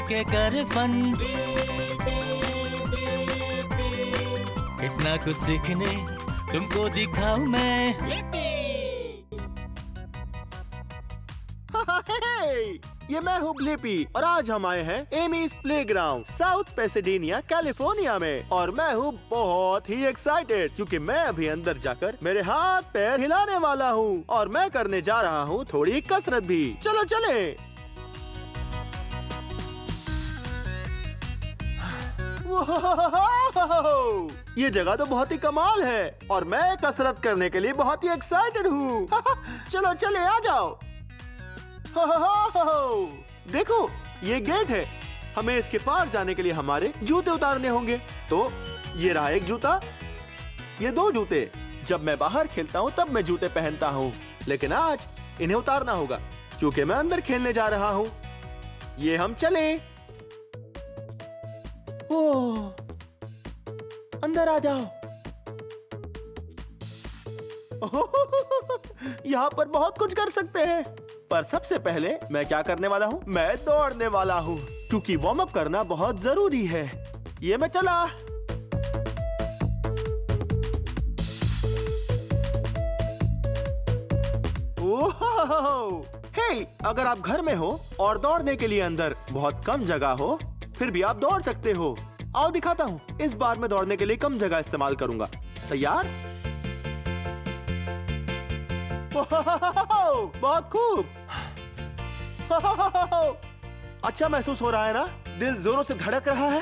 मिलके कर फन। कितना कुछ सीखने तुमको दिखाऊं मैं। ये मैं हूँ ब्लिपी और आज हम आए हैं एमीज प्लेग्राउंड साउथ पैसेडेनिया कैलिफोर्निया में। और मैं हूँ बहुत ही एक्साइटेड क्योंकि मैं अभी अंदर जाकर मेरे हाथ पैर हिलाने वाला हूँ और मैं करने जा रहा हूँ थोड़ी कसरत भी। चलो चले। ये जगह तो बहुत ही कमाल है और मैं कसरत करने के लिए बहुत ही एक्साइटेड हूँ। चलो चले आ जाओ। देखो ये गेट है, हमें इसके पार जाने के लिए हमारे जूते उतारने होंगे। तो ये रहा एक जूता, ये दो जूते। जब मैं बाहर खेलता हूँ तब मैं जूते पहनता हूँ, लेकिन आज इन्हें उतारना होगा क्योंकि मैं अंदर खेलने जा रहा हूँ। ये हम चले। ओह, अंदर आ जाओ। यहाँ पर बहुत कुछ कर सकते हैं, पर सबसे पहले मैं क्या करने वाला हूँ, मैं दौड़ने वाला हूँ क्योंकि वार्म अप करना बहुत जरूरी है। ये मैं चला। हे, अगर आप घर में हो और दौड़ने के लिए अंदर बहुत कम जगह हो, फिर भी आप दौड़ सकते हो। आओ दिखाता हूँ। इस बार मैं दौड़ने के लिए कम जगह इस्तेमाल करूंगा। तैयार? बहुत खूब। अच्छा महसूस हो रहा है ना? दिल जोरों से धड़क रहा है।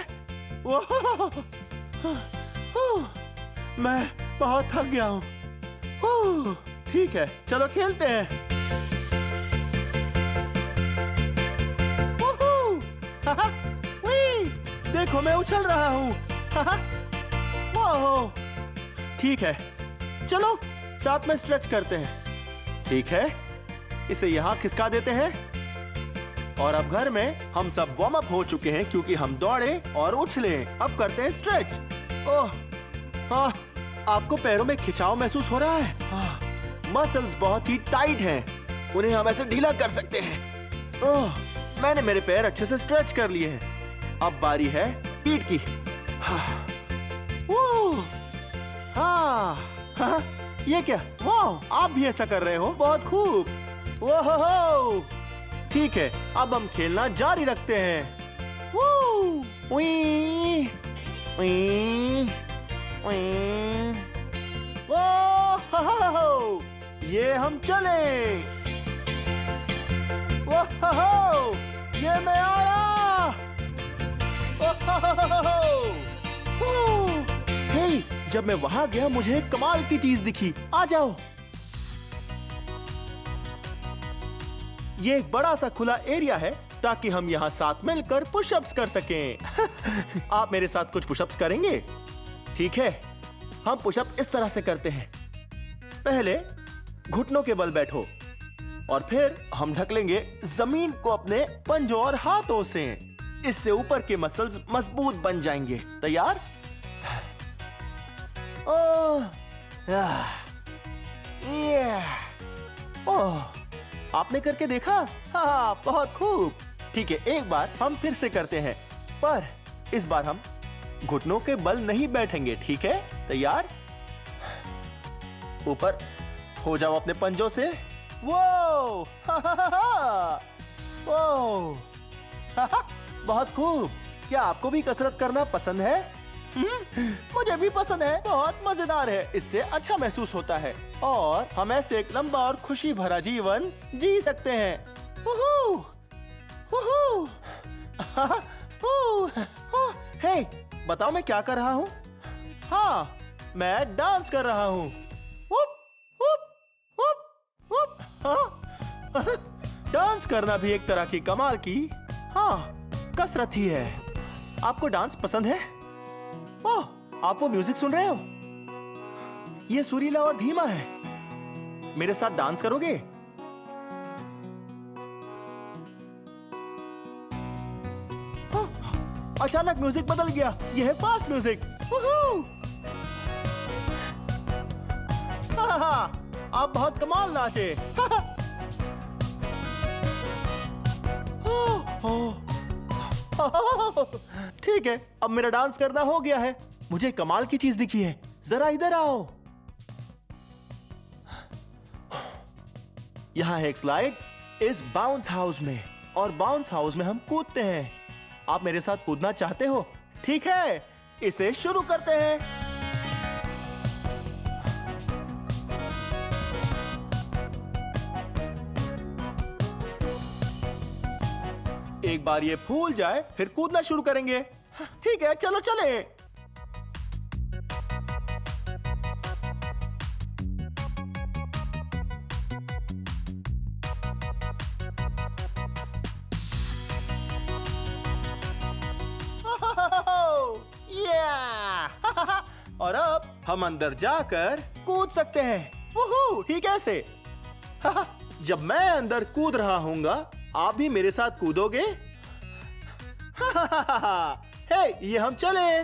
मैं बहुत थक गया हूँ। ठीक है, चलो खेलते हैं। देखो मैं उछल रहा हूँ। ठीक है, चलो साथ में स्ट्रेच करते हैं। ठीक है, इसे यहाँ खिसका देते हैं। और अब घर में हम सब वार्म अप हो चुके हैं क्योंकि हम दौड़े और उछले। अब करते हैं स्ट्रेच। ओह हाँ, आपको पैरों में खिंचाव महसूस हो रहा है? मसल्स बहुत ही टाइट हैं, उन्हें हम ऐसे ढीला कर सकते हैं। ओह, मैंने मेरे पैर अच्छे से स्ट्रेच कर लिए हैं। अब बारी है पीठ की। हाँ, ये क्या? वाह, आप भी ऐसा कर रहे हो? बहुत खूब। वाह, ठीक है, अब हम खेलना जारी रखते हैं। ये हम चले। ये मैं आया। हे, जब मैं वहां गया मुझे एक कमाल की चीज दिखी। आ जाओ। ये एक बड़ा सा खुला एरिया है ताकि हम यहाँ साथ मिलकर पुशअप्स कर सकें। आप मेरे साथ कुछ पुशअप्स करेंगे? ठीक है, हम पुशअप इस तरह से करते हैं। पहले घुटनों के बल बैठो और फिर हम ढक लेंगे जमीन को अपने पंजों और हाथों से। इससे ऊपर के मसल्स मजबूत बन जाएंगे। तैयार? ओह, आपने करके देखा? हाँ, बहुत खूब। ठीक है, एक बार हम फिर से करते हैं, पर इस बार हम घुटनों के बल नहीं बैठेंगे। ठीक है, तैयार? ऊपर हो जाओ अपने पंजों से। वो बहुत खूब। क्या आपको भी कसरत करना पसंद है? मुझे भी पसंद है, बहुत मजेदार है। इससे अच्छा महसूस होता है और हम ऐसे एक लंबा और खुशी भरा जीवन जी सकते हैं। हे, बताओ मैं क्या कर रहा हूँ? हाँ, मैं डांस कर रहा हूँ। डांस करना भी एक तरह की कमाल की कसरत ही है। आपको डांस पसंद है? ओह, आप वो म्यूजिक सुन रहे हो? ये सुरीला और धीमा है। मेरे साथ डांस करोगे? अचानक म्यूजिक बदल गया। यह है फास्ट म्यूजिक। आप बहुत कमाल नाचे। ठीक है, अब मेरा डांस करना हो गया है। मुझे कमाल की चीज दिखी है, जरा इधर आओ। यहाँ है एक स्लाइड इस बाउंस हाउस में, और बाउंस हाउस में हम कूदते हैं। आप मेरे साथ कूदना चाहते हो? ठीक है, इसे शुरू करते हैं। एक बार ये फूल जाए फिर कूदना शुरू करेंगे। ठीक है, चलो चले। और अब हम अंदर जाकर कूद सकते हैं। वूहू, ठीक है ऐसे। जब मैं अंदर कूद रहा हूँगा, आप भी मेरे साथ कूदोगे? हे, ये हम चले।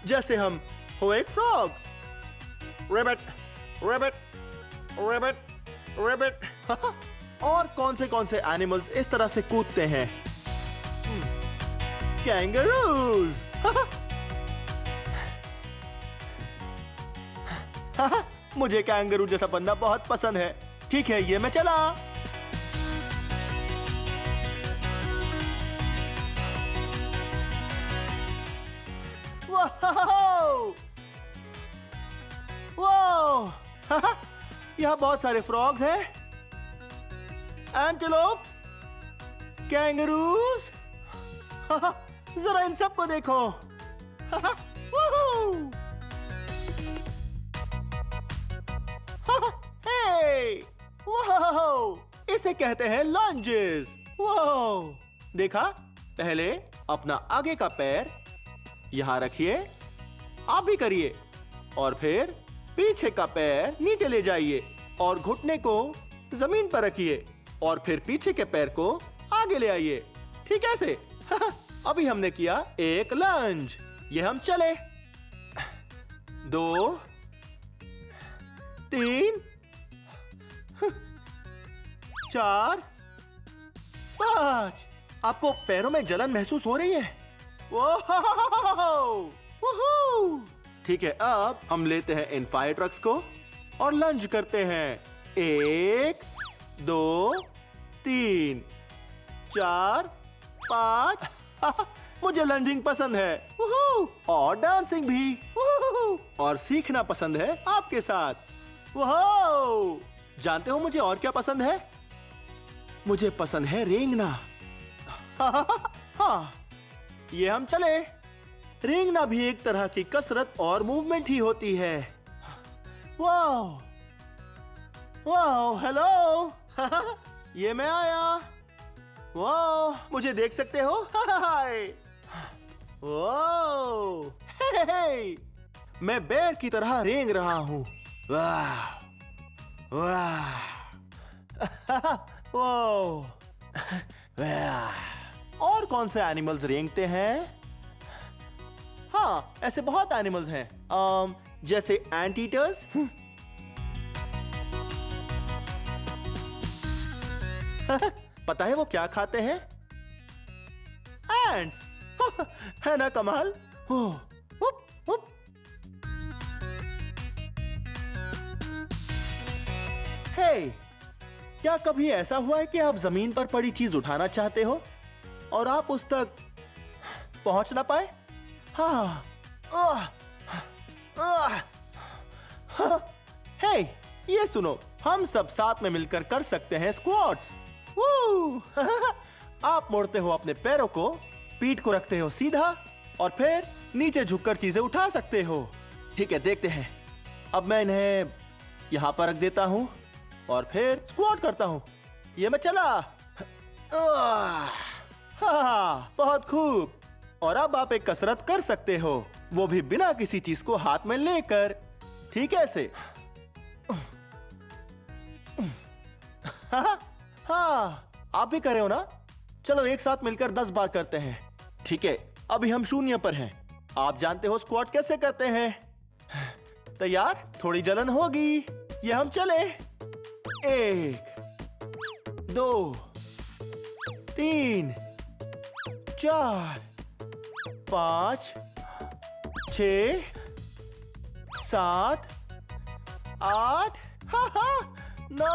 जैसे हम हो एक frog. Rabbit, rabbit, rabbit, rabbit. और कौन से एनिमल्स इस तरह से कूदते हैं? कैंगरूज। मुझे कैंगरू जैसा बनना बहुत पसंद है। ठीक है, ये मैं चला। वाओ! वाओ! यहाँ बहुत सारे फ्रॉग्स हैं, एंटीलोप, कैंगरूज। जरा इन सबको देखो। इसे कहते हैं लंजेस। वाओ! देखा? पहले अपना आगे का पैर यहां रखिए, आप भी करिए, और फिर पीछे का पैर नीचे ले जाइए और घुटने को जमीन पर रखिए, और फिर पीछे के पैर को आगे ले आइए। ठीक है ऐसे। अभी हमने किया एक लंज। ये हम चले। 2 3 4 5। आपको पैरों में जलन महसूस हो रही है? वूहू! ठीक है, अब हम लेते हैं इन फायर ट्रक्स को और लंज करते हैं। 1 2 3 4 5। मुझे लंजिंग पसंद है। वूहू! और डांसिंग भी। वूहू! और सीखना पसंद है आपके साथ। वूहू! जानते हो मुझे और क्या पसंद है? मुझे पसंद है रेंगना। हाँ, ये हम चले। रेंगना भी एक तरह की कसरत और मूवमेंट ही होती है। वाओ! Wow, hello. ये मैं आया। वाओ, मुझे देख सकते हो? हाय! वाओ! हे! मैं बेर की तरह रेंग रहा हूँ। वाह! वाह! वाओ! और कौन से एनिमल्स रेंगते हैं? हाँ, ऐसे बहुत एनिमल्स हैं, जैसे एंट ईटर्स। पता है वो क्या खाते हैं? एंट्स। है ना कमाल? Hoop, hoop. हे, क्या कभी ऐसा हुआ है कि आप जमीन पर पड़ी चीज उठाना चाहते हो और आप उस तक पहुंच ना पाए? हाँ। हे, ये सुनो, हम सब साथ में मिलकर कर सकते हैं स्क्वाट्स। आप मोड़ते हो अपने पैरों को, पीठ को रखते हो सीधा, और फिर नीचे झुककर चीजें उठा सकते हो। ठीक है, देखते हैं। अब मैं इन्हें यहां पर रख देता हूं और फिर स्क्वाट करता हूं। ये मैं चला। हाँ, बहुत खूब। और अब आप एक कसरत कर सकते हो, वो भी बिना किसी चीज को हाथ में लेकर। ठीक है ऐसे। हाँ, आप भी कर रहे हो ना? चलो एक साथ मिलकर 10 बार करते हैं। ठीक है, अभी हम 0 पर हैं। आप जानते हो स्क्वाट कैसे करते हैं? तैयार? थोड़ी जलन होगी। ये हम चले। 1 2 3 4 5 6 7 8 9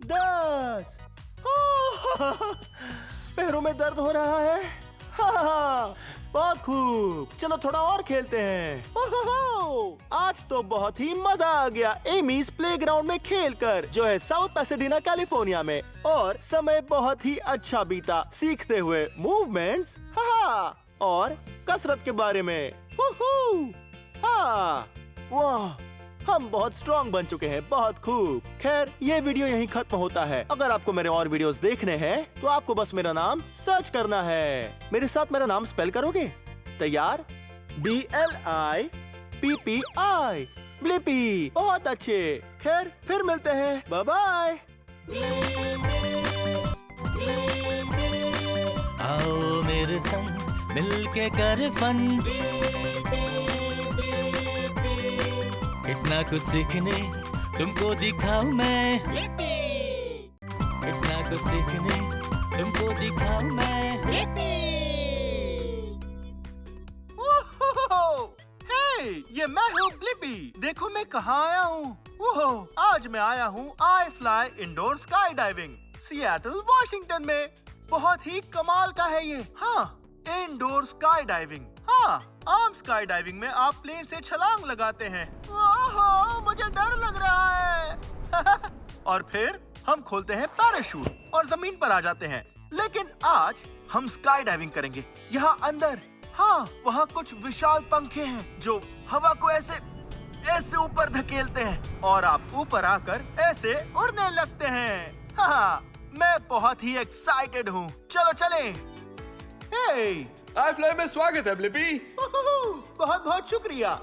10। पैरों में दर्द हो रहा है। बहुत खूब, चलो थोड़ा और खेलते हैं। आज तो बहुत ही मजा आ गया एमीज प्लेग्राउंड में खेलकर, जो है साउथ पैसाडीना कैलिफोर्निया में। और समय बहुत ही अच्छा बीता सीखते हुए मूवमेंट्स और कसरत के बारे में। वाह, हम बहुत स्ट्रॉन्ग बन चुके हैं। बहुत खूब। खैर, ये वीडियो यहीं खत्म होता है। अगर आपको मेरे और वीडियोस देखने हैं तो आपको बस मेरा नाम सर्च करना है। मेरे साथ मेरा नाम स्पेल करोगे? तैयार? BLIPPI, Blippi. बहुत अच्छे। खैर, फिर मिलते हैं। Bye bye. आओ मेरे संग मिलके कर फन, कितना कुछ सीखने तुमको दिखाऊं मैं, कितना कुछ सीखने तुमको दिखाऊं मैं। ये मैं हूँ ब्लिपी। देखो मैं कहाँ आया हूँ। आज मैं आया हूँ आई fly indoor sky diving, Seattle Washington में। बहुत ही कमाल का है ये। Indoor sky diving. आम स्काई डाइविंग में आप प्लेन से छलांग लगाते हैं। मुझे डर लग रहा है। और फिर हम खोलते हैं पैराशूट और जमीन पर आ जाते हैं। लेकिन आज हम स्काई डाइविंग करेंगे। यहाँ अंदर वहाँ कुछ विशाल पंखे हैं जो हवा को ऐसे ऊपर धकेलते हैं और आप ऊपर आकर ऐसे उड़ने लगते हैं। मैं बहुत ही एक्साइटेड हूँ। चलो चलें। आई फ्लाई में स्वागत है ब्लिपी। बहुत बहुत शुक्रिया।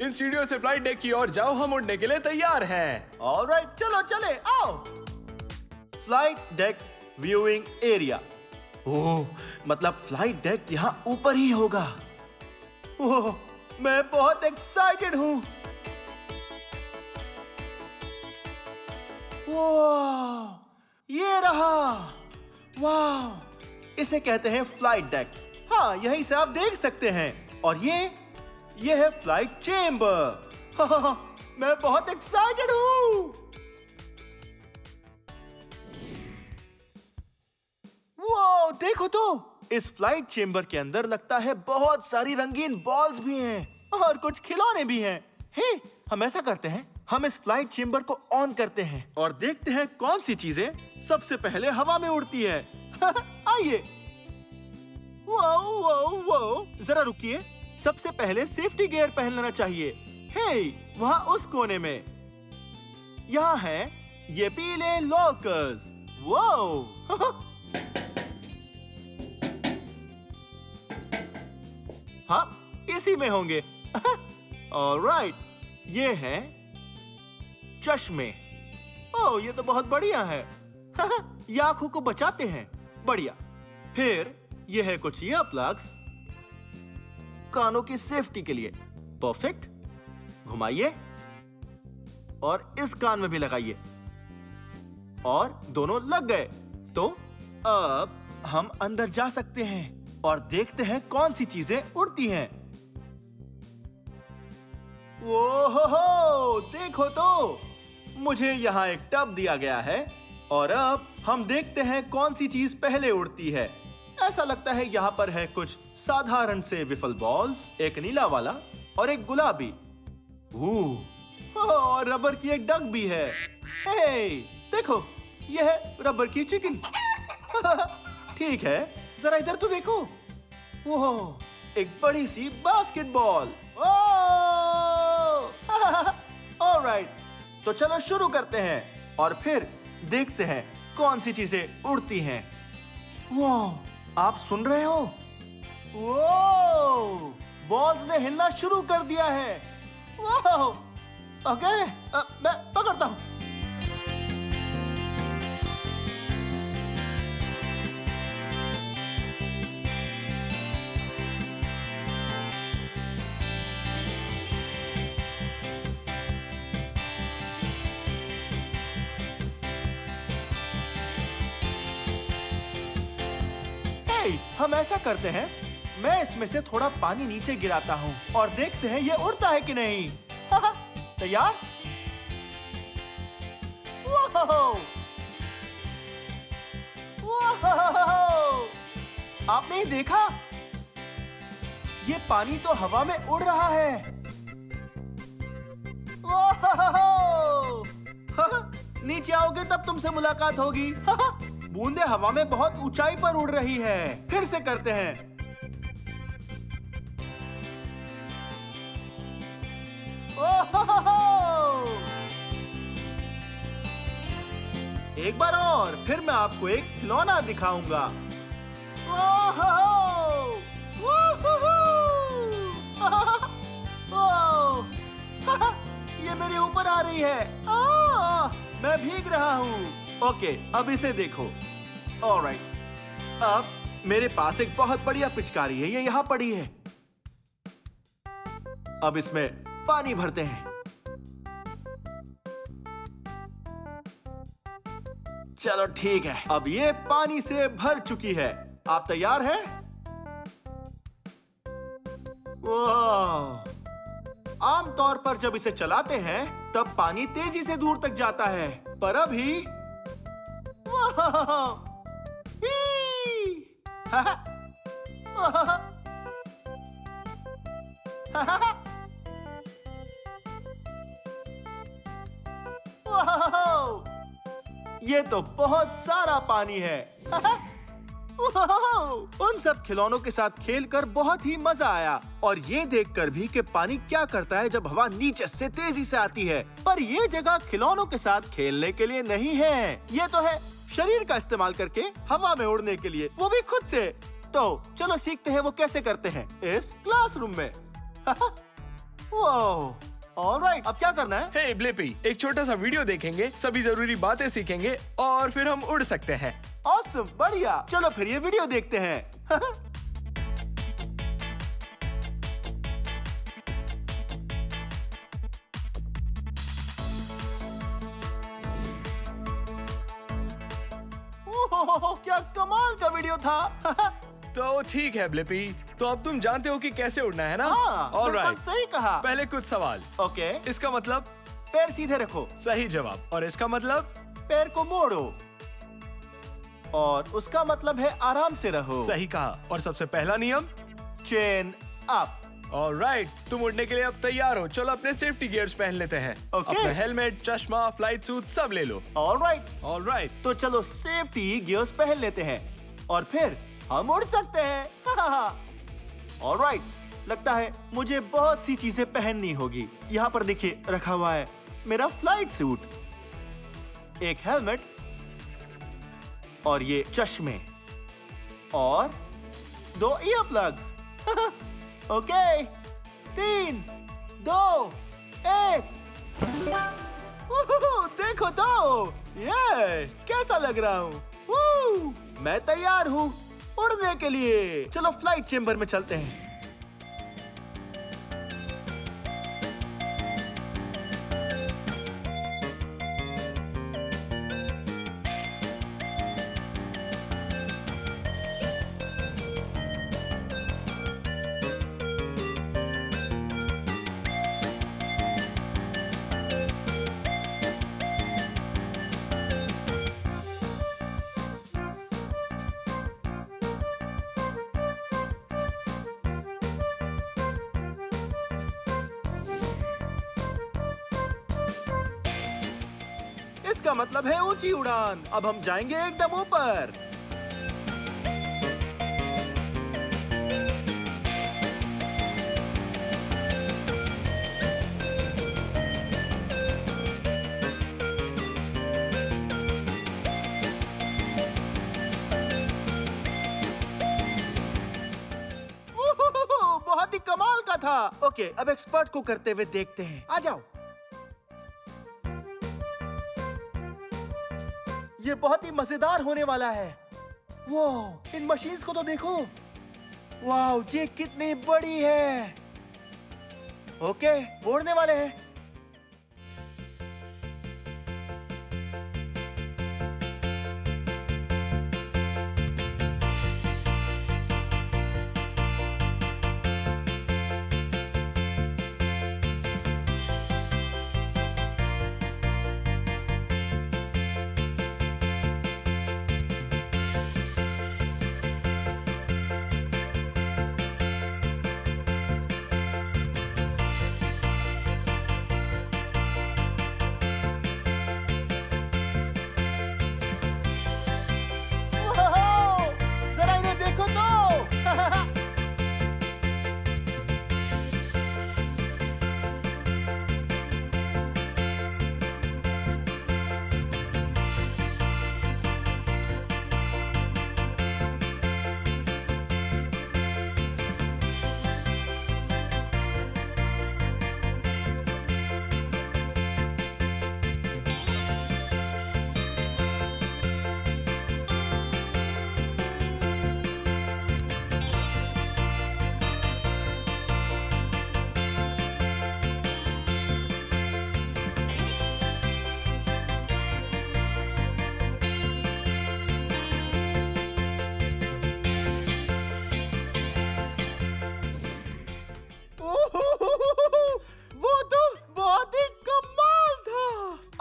इन सीढ़ियों से फ्लाइट डेक की ओर जाओ, हम उड़ने के लिए तैयार हैं। ऑलराइट, चलो चले, आओ। Flight deck viewing area. मतलब फ्लाइट डेक यहाँ ऊपर ही होगा। मैं बहुत एक्साइटेड हूँ। ये रहा। वाह, इसे कहते हैं फ्लाइट डेक। यहीं से आप देख सकते हैं। और ये है फ्लाइट चेम्बर। मैं बहुत एक्साइटेड हूँ। वो देखो तो, इस फ्लाइट चेम्बर के अंदर लगता है बहुत सारी रंगीन बॉल्स भी हैं और कुछ खिलौने भी हैं। हम ऐसा करते हैं, हम इस फ्लाइट चेम्बर को ऑन करते हैं और देखते हैं कौन सी चीजें सबसे पहले हवा में उड़ती है। आइए। जरा रुकिए, सबसे पहले सेफ्टी गियर पहन लेना चाहिए। वहाँ उस कोने में यहाँ है ये पीले लॉकर्स। इसी में होंगे। ऑलराइट, ये हैं चश्मे। ये तो बहुत बढ़िया है। ये आंखों को बचाते हैं। बढ़िया। फिर ये है कुछ ईयर प्लग्स, कानों की सेफ्टी के लिए। परफेक्ट। घुमाइए और इस कान में भी लगाइए और दोनों लग गए। तो अब हम अंदर जा सकते हैं और देखते हैं कौन सी चीजें उड़ती हैं। ओहो, देखो तो, मुझे यहाँ एक टब दिया गया है और अब हम देखते हैं कौन सी चीज पहले उड़ती है। ऐसा लगता है यहाँ पर है कुछ साधारण से विफल बॉल्स, एक नीला वाला और एक गुलाबी। और रबर की एक डक भी है। देखो, यह है रबर की चिकन। ठीक है, जरा इधर तो देखो। एक बड़ी सी बास्केटबॉल। ऑलराइट, तो चलो शुरू करते हैं और फिर देखते हैं कौन सी चीजें उड़ती हैं। आप सुन रहे हो? बॉल्स ने हिलना शुरू कर दिया है। ओके, मैं पकड़ता हूं। ओके, हम ऐसा करते हैं, मैं इसमें से थोड़ा पानी नीचे गिराता हूँ और देखते हैं ये उड़ता है कि नहीं। तैयार? वाह! आपने ये देखा? ये पानी तो हवा में उड़ रहा है। नीचे आओगे तब तुमसे मुलाकात होगी। बूंदे हवा में बहुत ऊंचाई पर उड़ रही है। फिर से करते हैं। एक बार और, फिर मैं आपको एक खिलौना दिखाऊंगा। ये मेरे ऊपर आ रही है। मैं भीग रहा हूँ। ओके, अब इसे देखो। ऑलराइट, अब मेरे पास एक बहुत बढ़िया पिचकारी है। ये यहाँ पड़ी है। अब इसमें पानी भरते हैं। चलो ठीक है, अब ये पानी से भर चुकी है। आप तैयार हैं? वाह! आमतौर पर जब इसे चलाते हैं तब पानी तेजी से दूर तक जाता है, पर अभी ये तो बहुत सारा पानी है। उन सब खिलौनों के साथ खेलकर बहुत ही मजा आया और ये देखकर भी कि पानी क्या करता है जब हवा नीचे से तेजी से आती है। पर ये जगह खिलौनों के साथ खेलने के लिए नहीं है। ये तो है शरीर का इस्तेमाल करके हवा में उड़ने के लिए, वो भी खुद से। तो चलो सीखते हैं वो कैसे करते हैं इस क्लासरूम में। ऑलराइट, अब क्या करना है? हे ब्लिपी, एक छोटा सा वीडियो देखेंगे, सभी जरूरी बातें सीखेंगे और फिर हम उड़ सकते हैं। ऑसम, बढ़िया। चलो फिर ये वीडियो देखते हैं। ओह, क्या कमाल का वीडियो था। तो ठीक है ब्लिपी, तो अब तुम जानते हो कि कैसे उड़ना है ना? हाँ, बिल्कुल सही कहा। पहले कुछ सवाल। ओके। इसका मतलब? पैर सीधे रखो। सही जवाब। और इसका मतलब? पैर को मोड़ो। और उसका मतलब है आराम से रहो। सही कहा। और सबसे पहला नियम? Chain up. ऑलराइट, तुम उड़ने के लिए अब तैयार हो। चलो अपने सेफ्टी गियर्स पहन लेते हैं। ओके। अपना हेलमेट, चश्मा, फ्लाइट सूट सब ले लो। ऑलराइट। तो चलो सेफ्टी गियर्स पहन लेते हैं और फिर हम उड़ सकते हैं। ऑलराइट, लगता है मुझे बहुत सी चीजें पहननी होगी। यहाँ पर देखिए रखा हुआ है मेरा फ्लाइट सूट, एक हेलमेट और ये चश्मे और 2 ईयर प्लग्स। ओके, 3, 2, 1। देखो तो, ये कैसा लग रहा हूँ। मैं तैयार हूँ उड़ने के लिए। चलो फ्लाइट चेंबर में चलते हैं। इसका मतलब है ऊंची उड़ान। अब हम जाएंगे एकदम ऊपर। बहुत ही कमाल का था। ओके, अब एक्सपर्ट को करते हुए देखते हैं। आ जाओ। ये बहुत ही मजेदार होने वाला है। वो इन मशीन्स को तो देखो। वाओ, ये कितनी बड़ी है। ओके, उड़ने वाले हैं।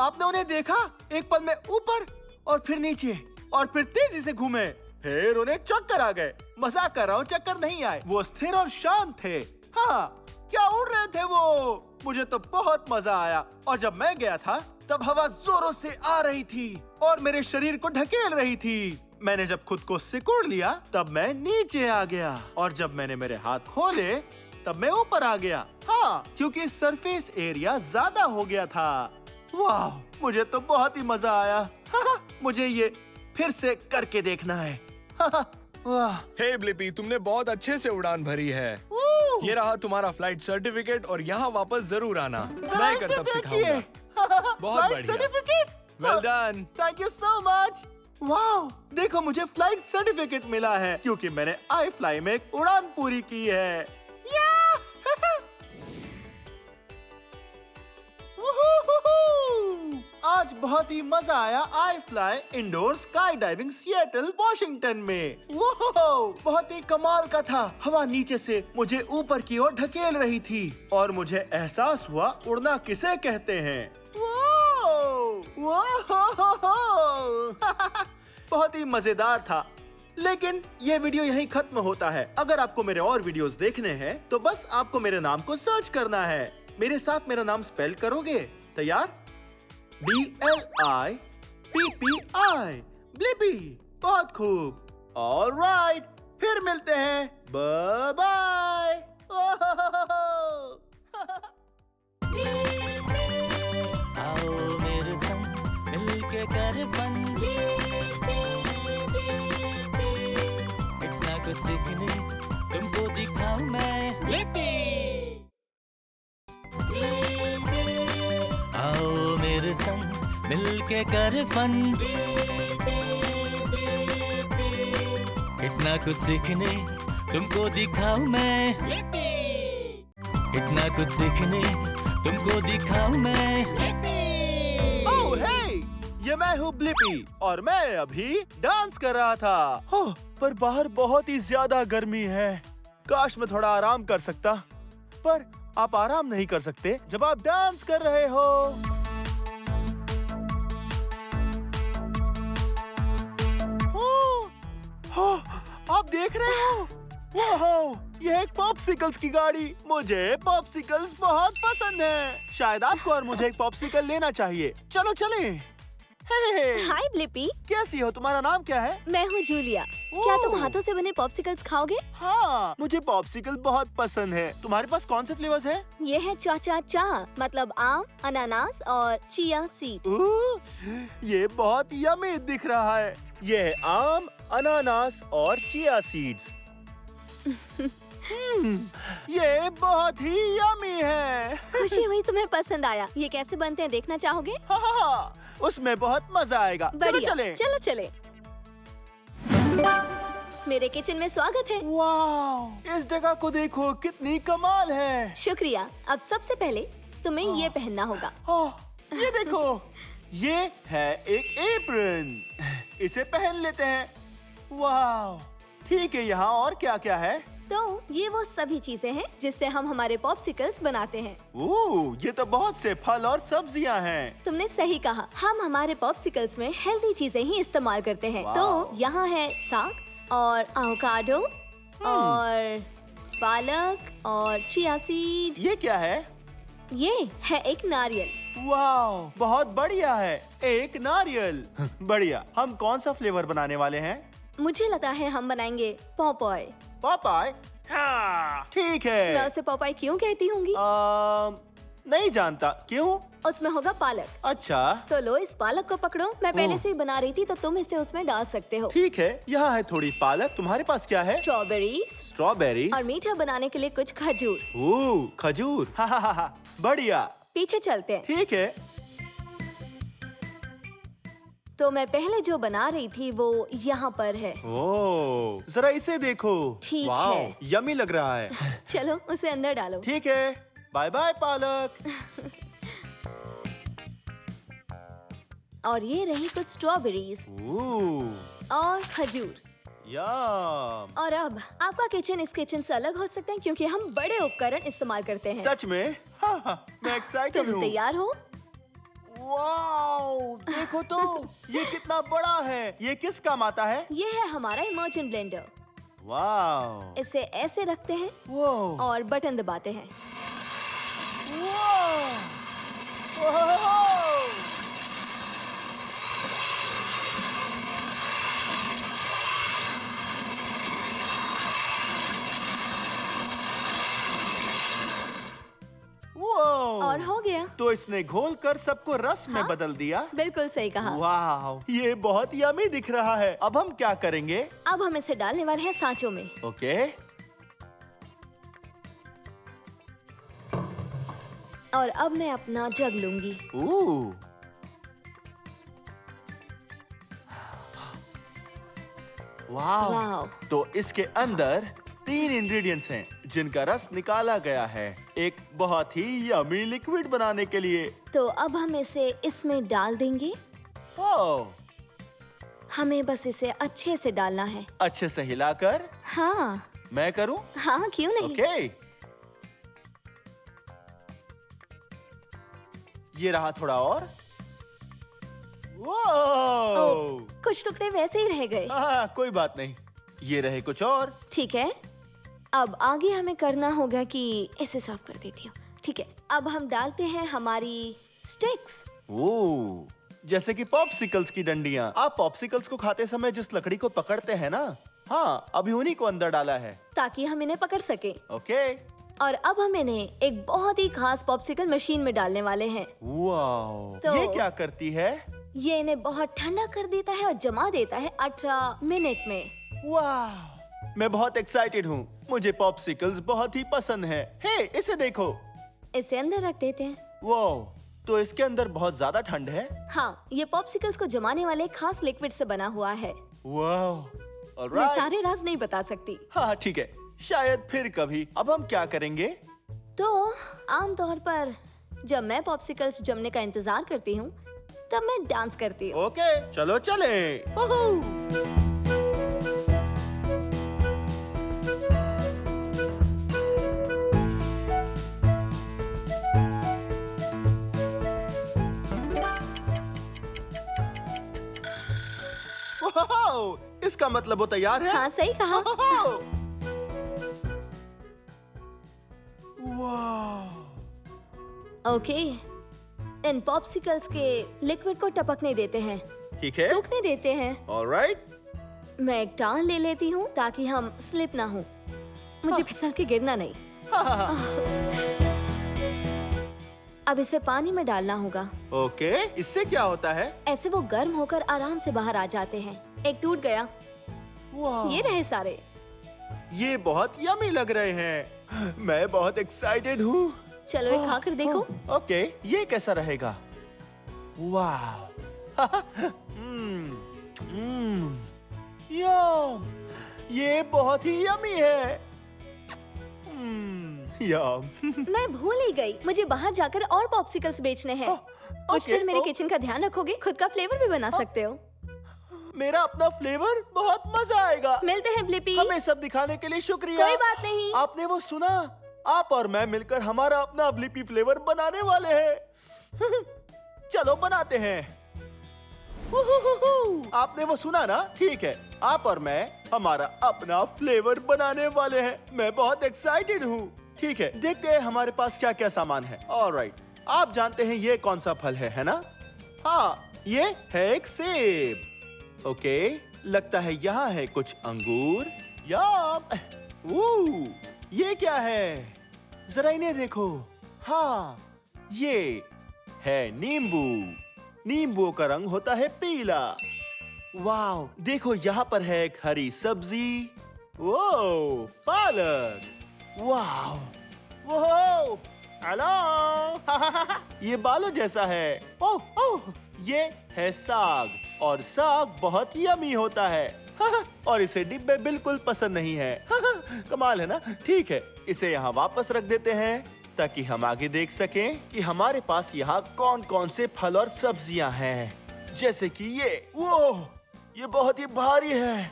आपने उन्हें देखा? एक पल में ऊपर और फिर नीचे और फिर तेजी से घूमे, फिर उन्हें चक्कर आ गए। मजाक कर रहा हूँ, चक्कर नहीं आए। वो स्थिर और शांत थे। हाँ, क्या उड़ रहे थे वो। मुझे तो बहुत मजा आया। और जब मैं गया था तब हवा जोरों से आ रही थी और मेरे शरीर को ढकेल रही थी। मैंने जब खुद को सिकुड़ लिया तब मैं नीचे आ गया और जब मैंने मेरे हाथ खोले तब मैं ऊपर आ गया। हाँ, क्योंकि सरफेस एरिया ज्यादा हो गया था। वाह, मुझे तो बहुत ही मजा आया। मुझे ये फिर से करके देखना है। वाह। हे ब्लिपी, तुमने बहुत अच्छे से उड़ान भरी है। ये रहा तुम्हारा फ्लाइट सर्टिफिकेट और यहाँ वापस जरूर आना। मैं कर तब सिखाऊंगा। बहुत बढ़िया। Certificate. Well done. Thank you so much. वाह, देखो मुझे फ्लाइट सर्टिफिकेट मिला है क्योंकि मैंने आई फ्लाई में एक उड़ान पूरी की है। आज बहुत ही मजा आया आई fly indoor sky diving Seattle Washington में। बहुत ही कमाल का था। हवा नीचे से मुझे ऊपर की ओर ढकेल रही थी और मुझे एहसास हुआ उड़ना किसे कहते हैं। बहुत ही मजेदार था। लेकिन ये वीडियो यहीं खत्म होता है। अगर आपको मेरे और वीडियोस देखने हैं तो बस आपको मेरे नाम को सर्च करना है। मेरे साथ मेरा नाम स्पेल करोगे? तैयार? BLIPPI, Blippi. बहुत खूब। ऑलराइट, फिर मिलते हैं। Bye bye. आओ मेरे संग मिलके कर फन, इतना कुछ सीखने तुमको दिखाऊं मैं। ब्लिपी। आओ मेरे संग मिलके कर फन, इतना कुछ सीखने तुमको दिखाऊं मैं। इतना कुछ सीखने तुमको दिखाऊं मैं। ओह हे, ये मैं हूँ ब्लिपी और मैं अभी डांस कर रहा था। पर बाहर बहुत ही ज्यादा गर्मी है। काश मैं थोड़ा आराम कर सकता, पर आप आराम नहीं कर सकते जब आप डांस कर रहे हो। आप देख रहे हो? वाह, यह एक पॉप्सिकल्स की गाड़ी। मुझे पॉप्सिकल्स बहुत पसंद है। शायद आपको और मुझे एक पॉप्सिकल लेना चाहिए। चलो चलें। हाय ब्लिपी। कैसी हो? तुम्हारा नाम क्या है? मैं हूँ जूलिया। क्या तुम हाथों से बने पॉप्सिकल्स खाओगे? हाँ, मुझे पॉप्सिकल बहुत पसंद है। तुम्हारे पास कौन से फ्लेवर्स हैं? ये है चा मतलब आम, अनानास और चिया सीड। ये बहुत यम्मी दिख रहा है। ये है आम, अनानास और चिया सीड्स। ये बहुत ही यम्मी है। खुशी हुई तुम्हें पसंद आया। ये कैसे बनते हैं देखना चाहोगे? हाँ, उसमें बहुत मजा आएगा। चलो चलें। चलो चले। मेरे किचन में स्वागत है। वाह, इस जगह को देखो, कितनी कमाल है। शुक्रिया। अब सबसे पहले तुम्हें ये पहनना होगा। ये देखो, ये है एक एप्रन। इसे पहन लेते हैं। वाह, ठीक है। यहाँ और क्या क्या है? तो ये वो सभी चीजें हैं जिससे हम हमारे पॉप्सिकल्स बनाते हैं। ओह, ये तो बहुत से फल और सब्जियां हैं। तुमने सही कहा। हम हमारे पॉप्सिकल्स में हेल्दी चीजें ही इस्तेमाल करते हैं। तो यहाँ है साग और एवोकाडो और पालक और चिया सीड। ये क्या है? ये है एक नारियल। वाह, बहुत बढ़िया है। एक नारियल। बढ़िया। हम कौन सा फ्लेवर बनाने वाले हैं? मुझे लगता है हम बनाएंगे पॉपॉय। पॉपाय? हाँ, ठीक है। मैं उसे पॉपॉय क्यों कहती होंगी? नहीं जानता। क्यों? उसमें होगा पालक। अच्छा, तो लो, इस पालक को पकड़ो। मैं पहले से ही बना रही थी तो तुम इसे उसमें डाल सकते हो। ठीक है। यहाँ है थोड़ी पालक। तुम्हारे पास क्या है? स्ट्रॉबेरीज स्ट्रॉबेरीज और मीठा बनाने के लिए कुछ खजूर। ओह, खजूर। हा, बढ़िया। पीछे चलते हैं। ठीक है। तो मैं पहले जो बना रही थी वो यहाँ पर है। ओह, जरा इसे देखो। ठीक वाह, है। यम्मी लग रहा है। चलो उसे अंदर डालो। ठीक है। बाय बाय पालक। और ये रही कुछ स्ट्रॉबेरीज ओह, और खजूर। यम। और अब आपका किचन इस किचन से अलग हो सकता है क्योंकि हम बड़े उपकरण इस्तेमाल करते हैं। सच में? हाँ, मैं एक्साइटेड तुम हूँ। तैयार हो? वाओ, देखो तो ये कितना बड़ा है। ये किस काम आता है? ये है हमारा इमर्जन ब्लेंडर। वाओ, इसे ऐसे रखते हैं वो, और बटन दबाते हैं। और हो गया। तो इसने घोल कर सबको रस में हाँ? बदल दिया। बिल्कुल सही कहा। वाह, ये बहुत यमी दिख रहा है। अब हम क्या करेंगे? अब हम इसे डालने वाले हैं सांचों में। ओके, और अब मैं अपना जग लूंगी। वाह, वाह। तो इसके अंदर 3 इंग्रेडिएंट्स हैं जिनका रस निकाला गया है एक बहुत ही यमी लिक्विड बनाने के लिए। तो अब हम इसे इसमें डाल देंगे। ओह, हमें बस इसे अच्छे से डालना है। अच्छे से हिलाकर। हाँ मैं करूं? हाँ, क्यों नहीं। ओके, ये रहा थोड़ा और। ओह, कुछ टुकड़े वैसे ही रह गए। हाँ, कोई बात नहीं, ये रहे कुछ और। ठीक है, अब आगे हमें करना होगा कि इसे साफ कर देती हूँ। ठीक है, अब हम डालते हैं हमारी स्टिक्स। ओह, जैसे कि पॉप्सिकल्स की डंडियाँ। आप पॉप्सिकल्स को खाते समय जिस लकड़ी को पकड़ते हैं ना, हाँ, अभी उन्हीं को अंदर डाला है ताकि हम इन्हें पकड़ सके। ओके, और अब हम इन्हें एक बहुत ही खास पॉप्सिकल मशीन में डालने वाले हैं। वाओ, तो- ये क्या करती है? ये इन्हें बहुत ठंडा कर देता है और जमा देता है 18 मिनट में। वाह, मैं बहुत एक्साइटेड हूँ। मुझे पॉप्सिकल्स बहुत ही पसंद है। हे, इसे देखो। इसे अंदर रख देते हैं। वाओ, तो इसके अंदर बहुत ज्यादा ठंड है। हाँ, ये पॉप्सिकल्स को जमाने वाले एक खास लिक्विड से बना हुआ है। वाओ, मैं ऑलराइट। सारे राज नहीं बता सकती। हाँ, ठीक है, शायद फिर कभी। अब हम क्या करेंगे? तो आमतौर पर जब मैं पॉप्सिकल्स जमने का इंतजार करती हूँ तब मैं डांस करती हूँ। ओके, चलो चले। वाओ, इसका मतलब वो तैयार है। हाँ, सही कहा। वाह, ओके, इन पॉप्सिकल्स के लिक्विड को टपकने देते हैं, ठीक है, सूखने देते हैं। ऑलराइट। मैं एक टान ले लेती हूँ ताकि हम स्लिप ना हो। मुझे फिसल के गिरना नहीं। अब इसे पानी में डालना होगा। ओके, इससे क्या होता है? ऐसे वो गर्म होकर आराम से बाहर आ जाते हैं। एक टूट गया। वाह, ये रहे सारे। ये बहुत यमी लग रहे हैं। मैं बहुत एक्साइटेड हूँ। चलो एक खाकर देखो। ओके, ये कैसा रहेगा? वाह, यम, ये बहुत ही यमी है। यम। मैं भूल ही गई, मुझे बाहर जाकर और पॉप्सिकल्स बेचने हैं। कुछ ओके, देर मेरे किचन का ध्यान रखोगे? खुद का फ्लेवर भी बना सकते हो। मेरा अपना फ्लेवर, बहुत मजा आएगा। मिलते हैं ब्लिपी। हमें सब दिखाने के लिए शुक्रिया। कोई बात नहीं। आपने वो सुना? आप और मैं मिलकर हमारा अपना ब्लिपी फ्लेवर बनाने वाले हैं। चलो बनाते हैं। आपने वो सुना ना? ठीक है, आप और मैं हमारा अपना फ्लेवर बनाने वाले हैं। मैं बहुत एक्साइटेड हूँ। ठीक है, देखते हैं हमारे पास क्या क्या सामान है। ऑलराइट, आप जानते हैं ये कौन सा फल है ना? हाँ, ये है एक सेब। ओके, लगता है यहाँ है कुछ अंगूर। ये क्या है? जरा इन्हें देखो। हाँ, ये है नींबू। नींबू का रंग होता है पीला। वाव, देखो यहाँ पर है एक हरी सब्जी। वो पालक। वाव, वो हेलो। ये बालों जैसा है। ओह ओह, ये है साग, और साग बहुत यमी होता है। और इसे डिब्बे बिल्कुल पसंद नहीं है। कमाल है ना? ठीक है, इसे यहाँ वापस रख देते हैं ताकि हम आगे देख सकें कि हमारे पास यहाँ कौन कौन से फल और सब्जियां हैं। जैसे कि ये बहुत ही भारी है।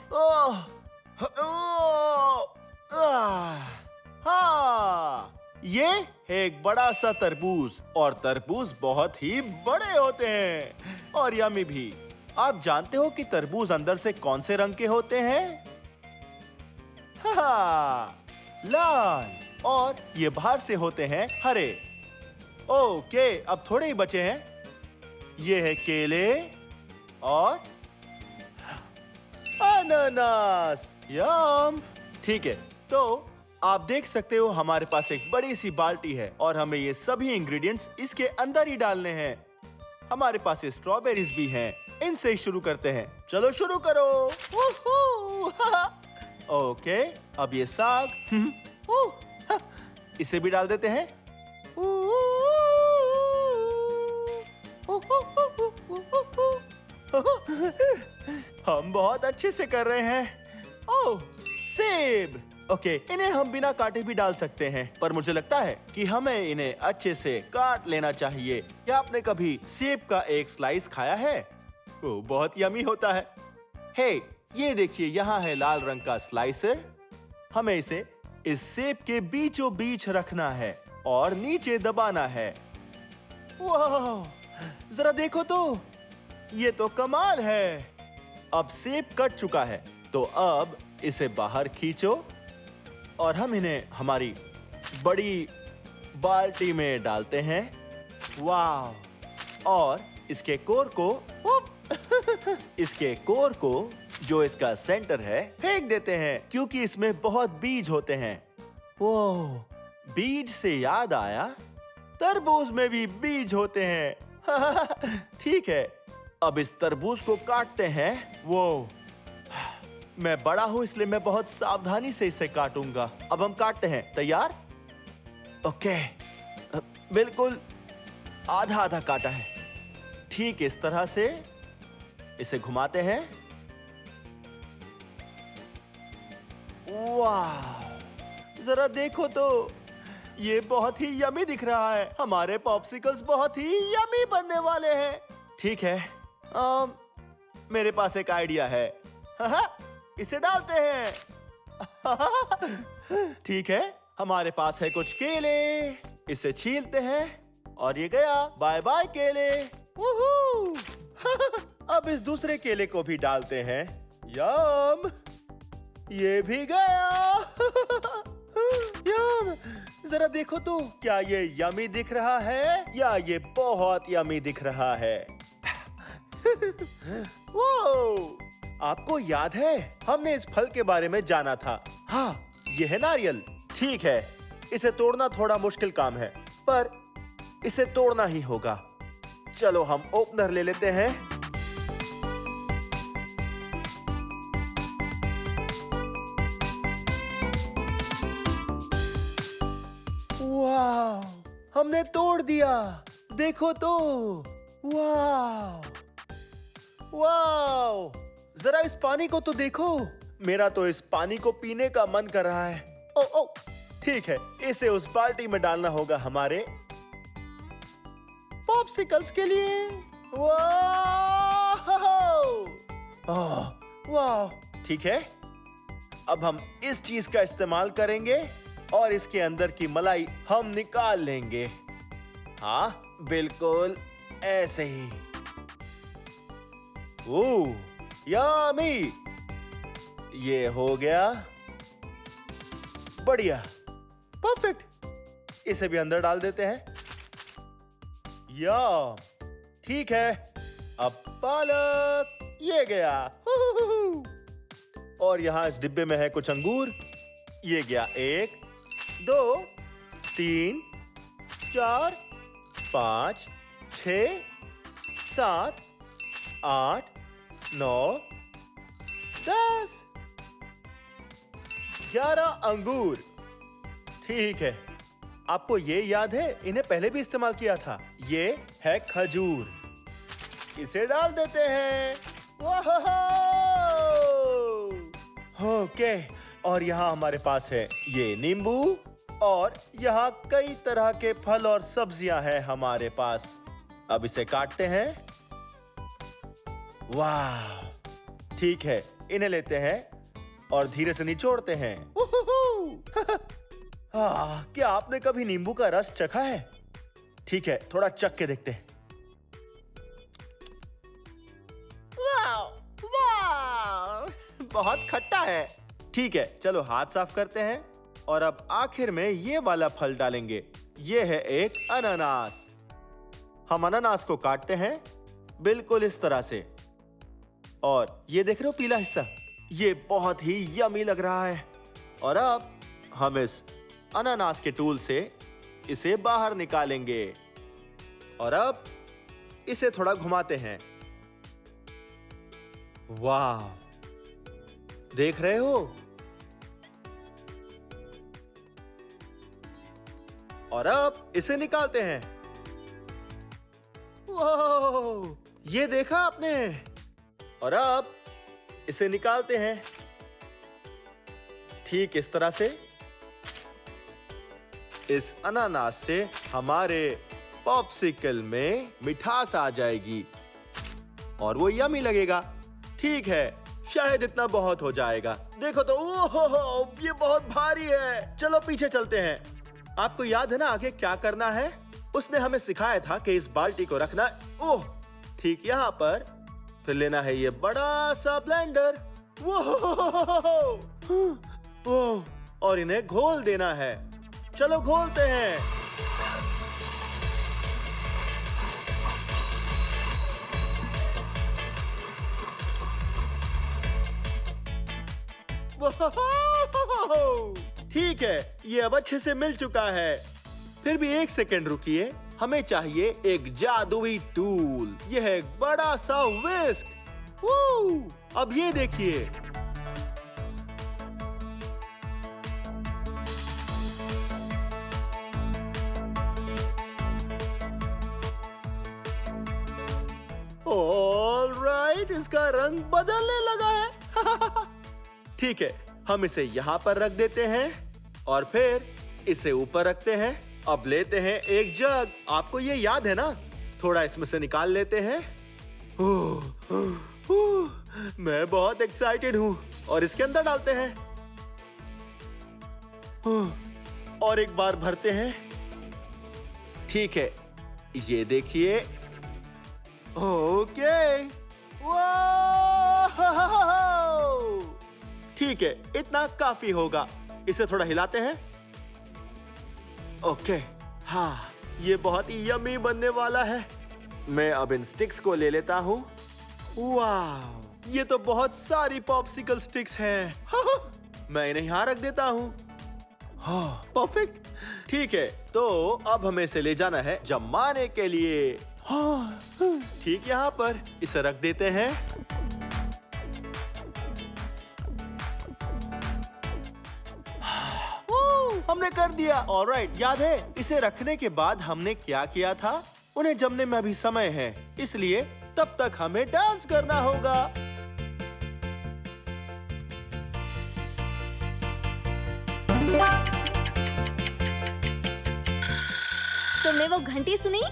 हाँ, ये है एक बड़ा सा तरबूज और तरबूज बहुत ही बड़े होते हैं और यमी भी। आप जानते हो कि तरबूज अंदर से कौन से रंग के होते हैं? हाँ, लाल। और ये बाहर से होते हैं हरे। ओके, अब थोड़े ही बचे हैं। ये है केले और अनानास। यम। ठीक है, तो आप देख सकते हो हमारे पास एक बड़ी सी बाल्टी है और हमें ये सभी इंग्रेडिएंट्स इसके अंदर ही डालने हैं। हमारे पास ये स्ट्रॉबेरीज भी हैं। इनसे ही शुरू करते हैं। चलो शुरू करो। ओके, अब ये साग, इसे भी डाल देते हैं। हम बहुत अच्छे से कर रहे हैं। ओह, सेब। ओके, इन्हें हम बिना काटे भी डाल सकते हैं, पर मुझे लगता है कि हमें इन्हें अच्छे से काट लेना चाहिए। क्या आपने कभी सेब का एक स्लाइस खाया है? वो बहुत यमी होता है। हे, ये देखिए, यहाँ है लाल रंग का स्लाइसर। हमें इसे इस सेब के बीचों बीच रखना है और नीचे दबाना है। वाह, जरा देखो तो, ये तो कमाल है। अब सेब कट चुका है, तो अब इसे बाहर खींचो और हम इन्हें हमारी बड़ी बाल्टी में डालते हैं। वाह, और इसके कोर को जो इसका सेंटर है फेंक देते हैं, क्योंकि इसमें बहुत बीज होते हैं। ओह, बीज से याद आया, तरबूज में भी बीज होते हैं। ठीक है, अब इस तरबूज को काटते हैं। वो, मैं बड़ा हूं इसलिए मैं बहुत सावधानी से इसे काटूंगा। अब हम काटते हैं। तैयार? ओके, बिल्कुल आधा आधा काटा है। ठीक इस तरह से इसे घुमाते हैं। वाह, जरा देखो तो, ये बहुत ही यमी दिख रहा है। हमारे पॉप्सिकल्स बहुत ही यमी बनने वाले हैं। ठीक है, मेरे पास एक आइडिया है। इसे डालते हैं। ठीक है, हमारे पास है कुछ केले। इसे छीलते हैं और ये गया। बाय बाय केले। वूहू। अब इस दूसरे केले को भी डालते हैं। यम, ये भी गया। यम, जरा देखो तो, क्या ये यमी दिख रहा है या ये बहुत यमी दिख रहा है? वो, आपको याद है हमने इस फल के बारे में जाना था। हाँ, ये है नारियल। ठीक है, इसे तोड़ना थोड़ा मुश्किल काम है, पर इसे तोड़ना ही होगा। चलो हम ओपनर ले लेते हैं। वाह, हमने तोड़ दिया। देखो तो। वाह वाह, जरा इस पानी को तो देखो। मेरा तो इस पानी को पीने का मन कर रहा है। ओ ओ, ठीक है, इसे उस बाल्टी में डालना होगा हमारे पॉप्सिकल्स के लिए। वाह वाह, ठीक है, अब हम इस चीज का इस्तेमाल करेंगे और इसके अंदर की मलाई हम निकाल लेंगे। हाँ, बिल्कुल ऐसे ही। ओह, यम्मी, ये हो गया। बढ़िया, परफेक्ट। इसे भी अंदर डाल देते हैं। यम, ठीक है, अब पालक, ये गया। और यहां इस डिब्बे में है कुछ अंगूर। ये गया 1 2 3 4 5 6 7 8 9 10 11 अंगूर। ठीक है, आपको ये याद है, इन्हें पहले भी इस्तेमाल किया था। ये है खजूर। इसे डाल देते हैं। ओके, और यहाँ हमारे पास है ये नींबू, और यहाँ कई तरह के फल और सब्जियां हैं हमारे पास। अब इसे काटते हैं। वाह, ठीक है, इन्हें लेते हैं और धीरे से निचोड़ते हैं। क्या आपने कभी नींबू का रस चखा है? ठीक है, थोड़ा चख के देखते हैं। वाह, वाह, बहुत खट्टा है। ठीक है, चलो हाथ साफ करते हैं और अब आखिर में ये वाला फल डालेंगे। ये है एक अनानास। हम अनानास को काटते हैं बिल्कुल इस तरह से। और ये देख रहे हो पीला हिस्सा, ये बहुत ही यमी लग रहा है। और अब हम इस अनानास के टूल से इसे बाहर निकालेंगे और अब इसे थोड़ा घुमाते हैं। वाह, देख रहे हो? और अब इसे निकालते हैं। वाह, ये देखा आपने? और अब इसे निकालते हैं ठीक इस तरह से। इस अनानास से हमारे पॉप्सिकल में मिठास आ जाएगी और वो यमी लगेगा। ठीक है, शायद इतना बहुत हो जाएगा। देखो तो, ओहो, ये बहुत भारी है। चलो पीछे चलते हैं। आपको याद है ना आगे क्या करना है? उसने हमें सिखाया था कि इस बाल्टी को रखना, ओह, ठीक यहाँ पर। फिर लेना है ये बड़ा सा ब्लेंडर, ओह, और इन्हें घोल देना है। चलो घोलते हैं। ठीक है, ये अब अच्छे से मिल चुका है। फिर भी एक सेकंड रुकिए, हमें चाहिए एक जादुई टूल। यह है एक बड़ा सा विस्क। अब ये देखिए, ऑलराइट, इसका रंग बदलने लगा है। ठीक है, हम इसे यहाँ पर रख देते हैं और फिर इसे ऊपर रखते हैं। अब लेते हैं एक जग। आपको ये याद है ना? थोड़ा इसमें से निकाल लेते हैं। मैं बहुत एक्साइटेड हूँ। और इसके अंदर डालते हैं और एक बार भरते हैं। ठीक है, ये देखिए। ओके, ठीक है, इतना काफी होगा। इसे थोड़ा हिलाते हैं। ओके, हाँ, ये बहुत ही यम्मी बनने वाला है। मैं अब इन स्टिक्स को ले लेता हूँ। वाह, ये तो बहुत सारी पॉप्सिकल स्टिक्स हैं। मैं इन्हें यहाँ रख देता हूँ। हाँ, परफेक्ट। ठीक है, तो अब हमें इसे ले जाना है जमाने के लिए। हाँ, ठीक यहाँ पर इसे रख देते हैं। हमने कर दिया। ऑलराइट, याद है इसे रखने के बाद हमने क्या किया था? उन्हें जमने में अभी समय है, इसलिए तब तक हमें डांस करना होगा। तुमने वो घंटी सुनी?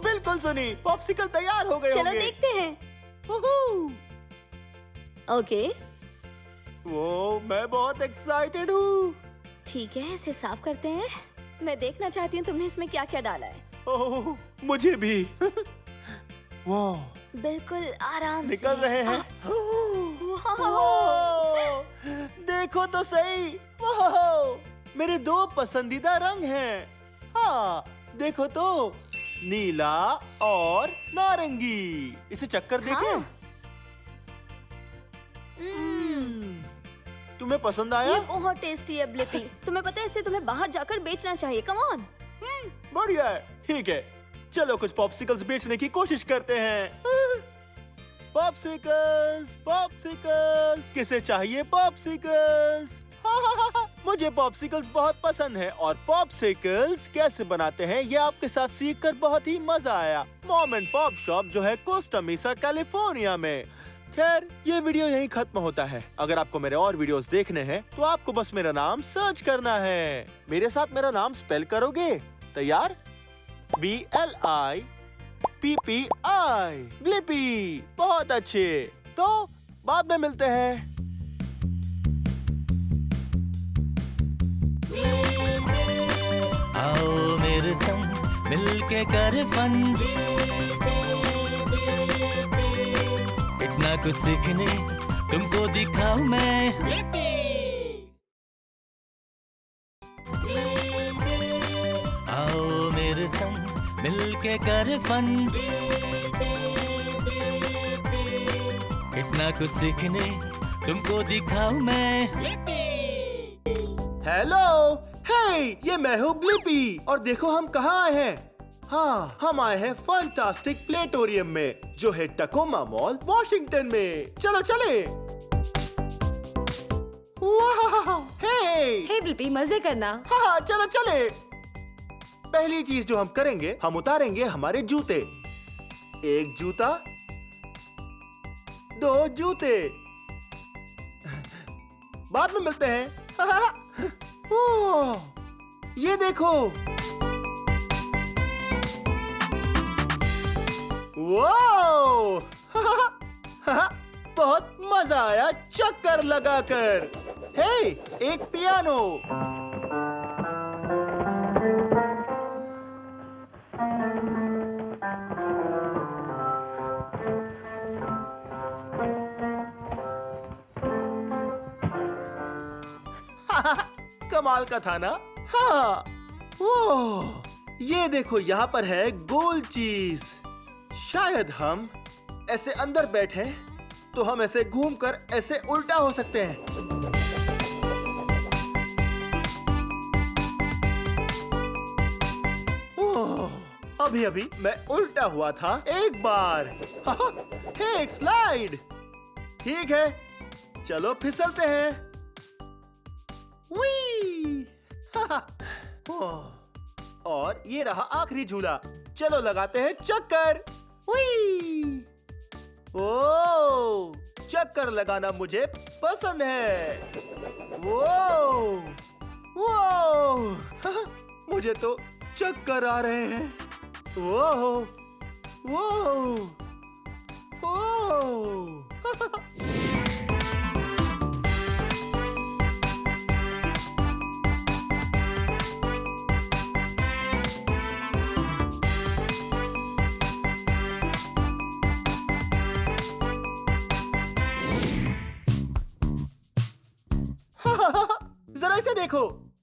बिल्कुल सुनी। पॉप्सिकल तैयार हो गए चलो होंगे। देखते हैं। ओके, वो मैं बहुत एक्साइटेड हूँ। ठीक है, इसे साफ करते हैं। मैं देखना चाहती हूँ तुमने इसमें क्या क्या डाला है। ओह, मुझे भी। वाह, बिल्कुल आराम से निकल रहे हैं। वाह, देखो तो सही। वाह, मेरे दो पसंदीदा रंग हैं। हाँ, देखो तो, नीला और नारंगी। इसे चक्कर देखें। हाँ। तुम्हें पसंद आया? ये बहुत टेस्टी है ब्लिपी। तुम्हें पता है इसे तुम्हें बाहर जाकर बेचना चाहिए। Come on. बढ़िया है। ठीक है, चलो कुछ पॉप्सिकल्स बेचने की कोशिश करते हैं। पॉप्सिकल्स, पॉप्सिकल्स, किसे चाहिए पॉप्सिकल्स? मुझे पॉप्सिकल्स बहुत पसंद है और पॉप्सिकल्स कैसे बनाते हैं ये आपके साथ सीखकर बहुत ही मजा आया। मॉम एंड पॉप शॉप जो है कोस्टा मेसा कैलिफोर्निया में। खैर, ये वीडियो यहीं खत्म होता है। अगर आपको मेरे और वीडियोस देखने हैं तो आपको बस मेरा नाम सर्च करना है। मेरे साथ मेरा नाम स्पेल करोगे? तैयार? BLIPPI, Blippi. बहुत अच्छे, तो बाद में मिलते हैं। मिलके कर फन, इतना कुछ सीखने तुमको दिखाऊं मैं। आओ मेरे संग मिलके कर फन, इतना कुछ सीखने तुमको दिखाऊं मैं। हेलो, हे, ये मैं हूँ ब्लिपी और देखो हम कहाँ आए हैं। हाँ, हम आए हैं फंटास्टिक प्लेटोरियम में, जो है टकोमा मॉल, वॉशिंगटन में। चलो चले। वाह, हे ब्लिपी, मजे करना। हाँ, चलो चले। पहली चीज जो हम करेंगे, हम उतारेंगे हमारे जूते। एक जूता, दो जूते, बाद में मिलते हैं। ओह, ये देखो। वाओ, बहुत मजा आया चक्कर लगाकर। हे, एक पियानो। कमाल का था ना? हाँ, वो ये देखो, यहाँ पर है गोल चीज। शायद हम ऐसे अंदर बैठे तो हम ऐसे घूमकर ऐसे उल्टा हो सकते हैं। ओह, अभी अभी मैं उल्टा हुआ था एक बार। हे, एक स्लाइड। ठीक है, चलो फिसलते हैं। वी! और ये रहा आखिरी झूला। चलो लगाते हैं चक्कर। वी! ओ, चक्कर लगाना मुझे पसंद है। वो, वो, मुझे तो चक्कर आ रहे हैं। वो, वो, वो। जरा इसे देखो।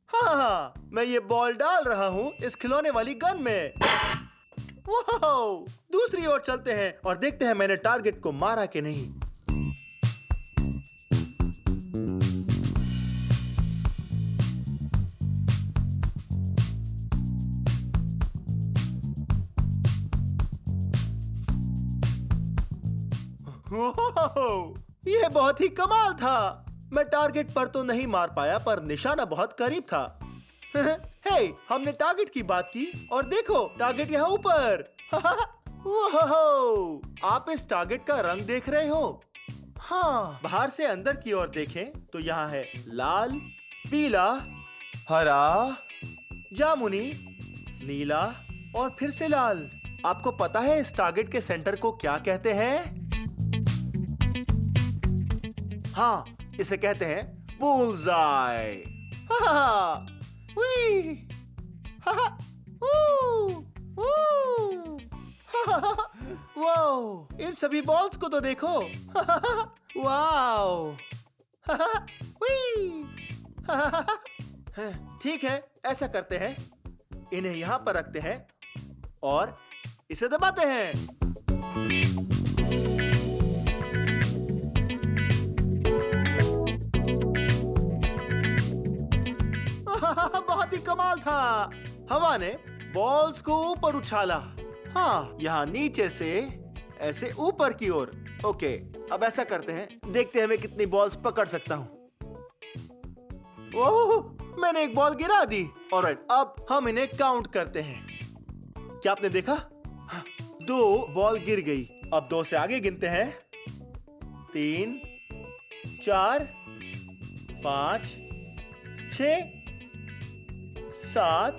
हाँ, मैं ये बॉल डाल रहा हूँ इस खिलौने वाली गन में। वाओ! दूसरी ओर चलते हैं और देखते हैं मैंने टारगेट को मारा कि नहीं। यह बहुत ही कमाल था। मैं टारगेट पर तो नहीं मार पाया, पर निशाना बहुत करीब था। हे, हमने टारगेट की बात की और देखो, टारगेट यहाँ ऊपर। आप इस टारगेट का रंग देख रहे हो? हाँ, बाहर से अंदर की ओर देखें तो यहाँ है लाल, पीला, हरा, जामुनी, नीला और फिर से लाल। आपको पता है इस टारगेट के सेंटर को क्या कहते हैं? हाँ, इसे कहते हैं बुलजाई। वाओ, इन सभी बॉल्स को तो देखो। वाओ। ठीक है, ऐसा करते हैं, इन्हें यहाँ पर रखते हैं और इसे दबाते हैं। बहुत ही कमाल था। हवा ने बॉल्स को ऊपर उछाला। हाँ, यहाँ नीचे से ऐसे ऊपर की ओर। ओके, अब ऐसा करते हैं, देखते हैं मैं कितनी बॉल्स पकड़ सकता हूँ। ओह, मैंने एक बॉल गिरा दी। ऑलराइट, अब हम इन्हें काउंट करते हैं। क्या आपने देखा? हाँ, 2 बॉल गिर गई। अब 2 से आगे गिनते हैं। 3, 4, 5, 6, 7,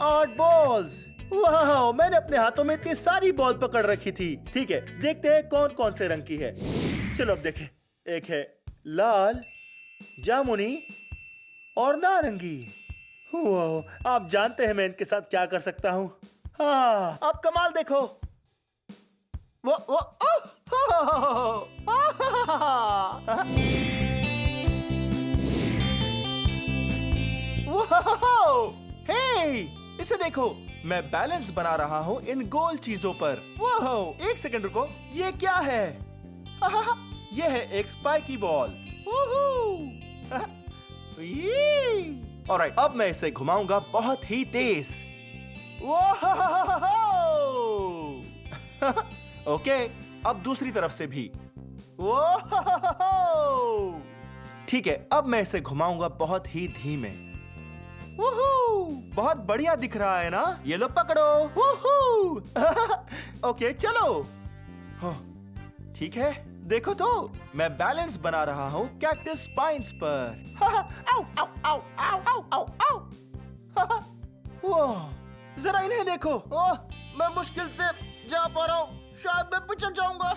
8 बॉल्स। वाह, मैंने अपने हाथों में इतनी सारी बॉल पकड़ रखी थी। ठीक है, देखते हैं कौन कौन से रंग की है। चलो अब देखें। एक है लाल, जामुनी और नारंगी। वो, आप जानते हैं मैं इनके साथ क्या कर सकता हूँ। हाँ, आप कमाल देखो। वो हे, इसे देखो, मैं बैलेंस बना रहा हूँ इन गोल चीजों पर। वाह, एक सेकंड रुको, ये क्या है? ये है एक स्पाइकी बॉल। ऑलराइट, अब मैं इसे घुमाऊंगा बहुत ही तेज। ओके, अब दूसरी तरफ से भी। ठीक है, अब मैं इसे घुमाऊंगा बहुत ही धीमे। बहुत बढ़िया दिख रहा है ना? ये लो पकड़ो। ओके, चलो। ठीक है, देखो तो, मैं बैलेंस बना रहा हूँ कैक्टस स्पाइन्स पर। आओ, आओ, आओ, आओ, आओ, आओ, आओ। वाह, जरा इन्हें देखो। ओह, मैं मुश्किल से जा पा रहा हूँ, शायद मैं पिछड़ जाऊंगा।